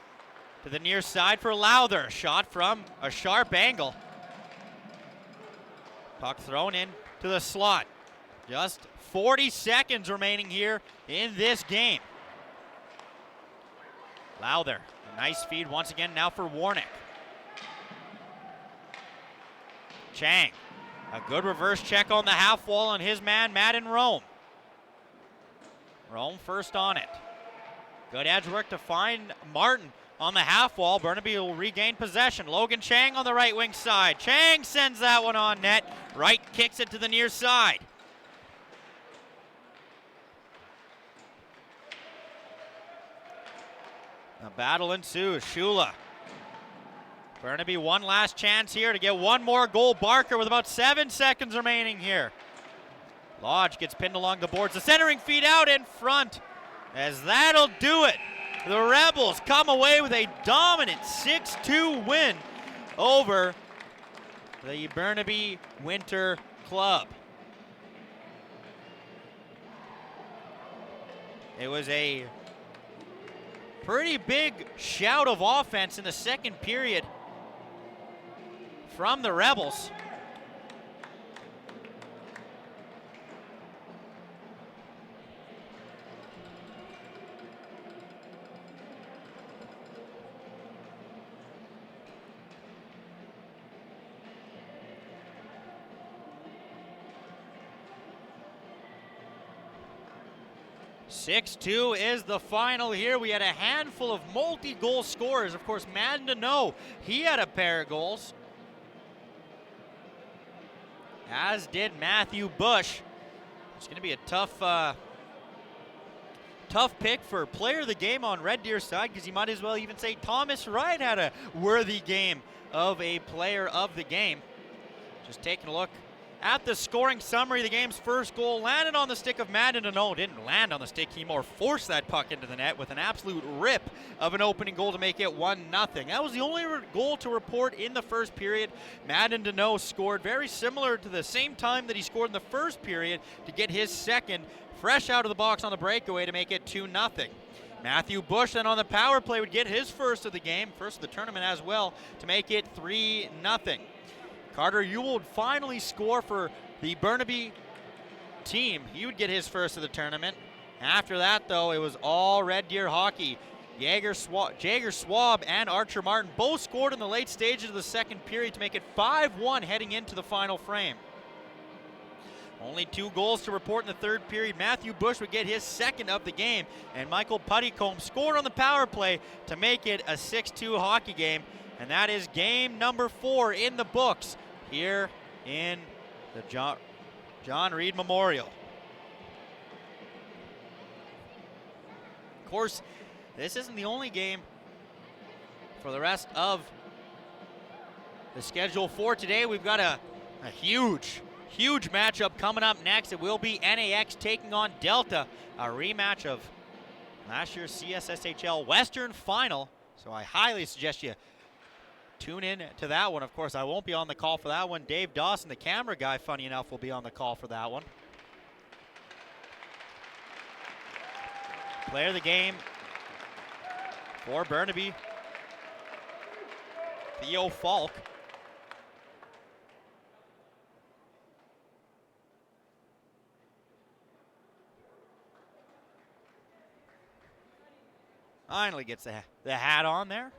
Speaker 4: to the near side for Lowther. Shot from a sharp angle. Puck thrown in to the slot. Just 40 seconds remaining here in this game. Lowther, a nice feed once again now for Warnick. Chang, a good reverse check on the half wall on his man, Madden Rome. Rome first on it. Good edge work to find Martin on the half wall. Burnaby will regain possession. Logan Chang on the right wing side. Chang sends that one on net. Wright kicks it to the near side. A battle ensues. Shula. Burnaby one last chance here to get one more goal. Barker with about 7 seconds remaining here. Lodge gets pinned along the boards. The centering feed out in front, as that'll do it. The Rebels come away with a dominant 6-2 win over the Burnaby Winter Club. It was a pretty big shout of offense in the second period from the Rebels. (6-2) is the final here. We had a handful of multi-goal scorers. Of course, Madden to know, he had a pair of goals, as did Matthew Bush. It's going to be a tough pick for player of the game on Red Deer's side, because you might as well even say Thomas Wright had a worthy game of a player of the game. Just taking a look at the scoring summary, the game's first goal landed on the stick of Madden. No, didn't land on the stick. He more forced that puck into the net with an absolute rip of an opening goal to make it 1-0. That was the only goal to report in the first period. Madden Deneau scored very similar to the same time that he scored in the first period to get his second, fresh out of the box on the breakaway to make it 2-0. Matthew Bush then on the power play would get his first of the game, first of the tournament as well, to make it 3-0. Carter Ewell would finally score for the Burnaby team. He would get his first of the tournament. After that, though, it was all Red Deer hockey. Jaeger Swab and Archer Martin both scored in the late stages of the second period to make it 5-1 heading into the final frame. Only 2 goals to report in the third period. Matthew Bush would get his second of the game, and Michael Puttycombe scored on the power play to make it a 6-2 hockey game. And that is game number 4 in the books here in the John Reid Memorial. Of course, this isn't the only game for the rest of the schedule for today. We've got a huge matchup coming up next. It will be NAX taking on Delta, a rematch of last year's CSSHL Western Final. So I highly suggest you tune in to that one. Of course, I won't be on the call for that one. Dave Dawson, the camera guy, funny enough, will be on the call for that one. Player of the game for Burnaby, Theo Falk. Finally gets the hat on there.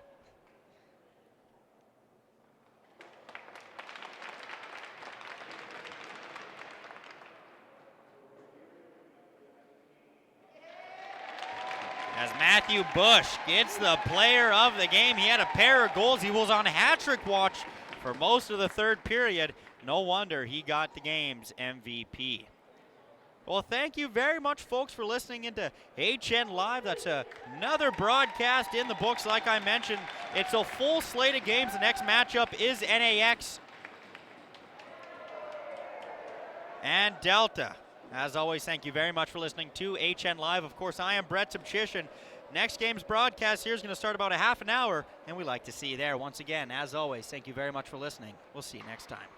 Speaker 4: As Matthew Bush gets the player of the game. He had a pair of goals. He was on hat-trick watch for most of the third period. No wonder he got the game's MVP. Well, thank you very much, folks, for listening into HN Live. That's another broadcast in the books. Like I mentioned, it's a full slate of games. The next matchup is NAX and Delta. As always, thank you very much for listening to HN Live. Of course, I am Brett Subchishin. Next game's broadcast here is going to start about a half an hour, and we'd like to see you there. Once again, as always, thank you very much for listening. We'll see you next time.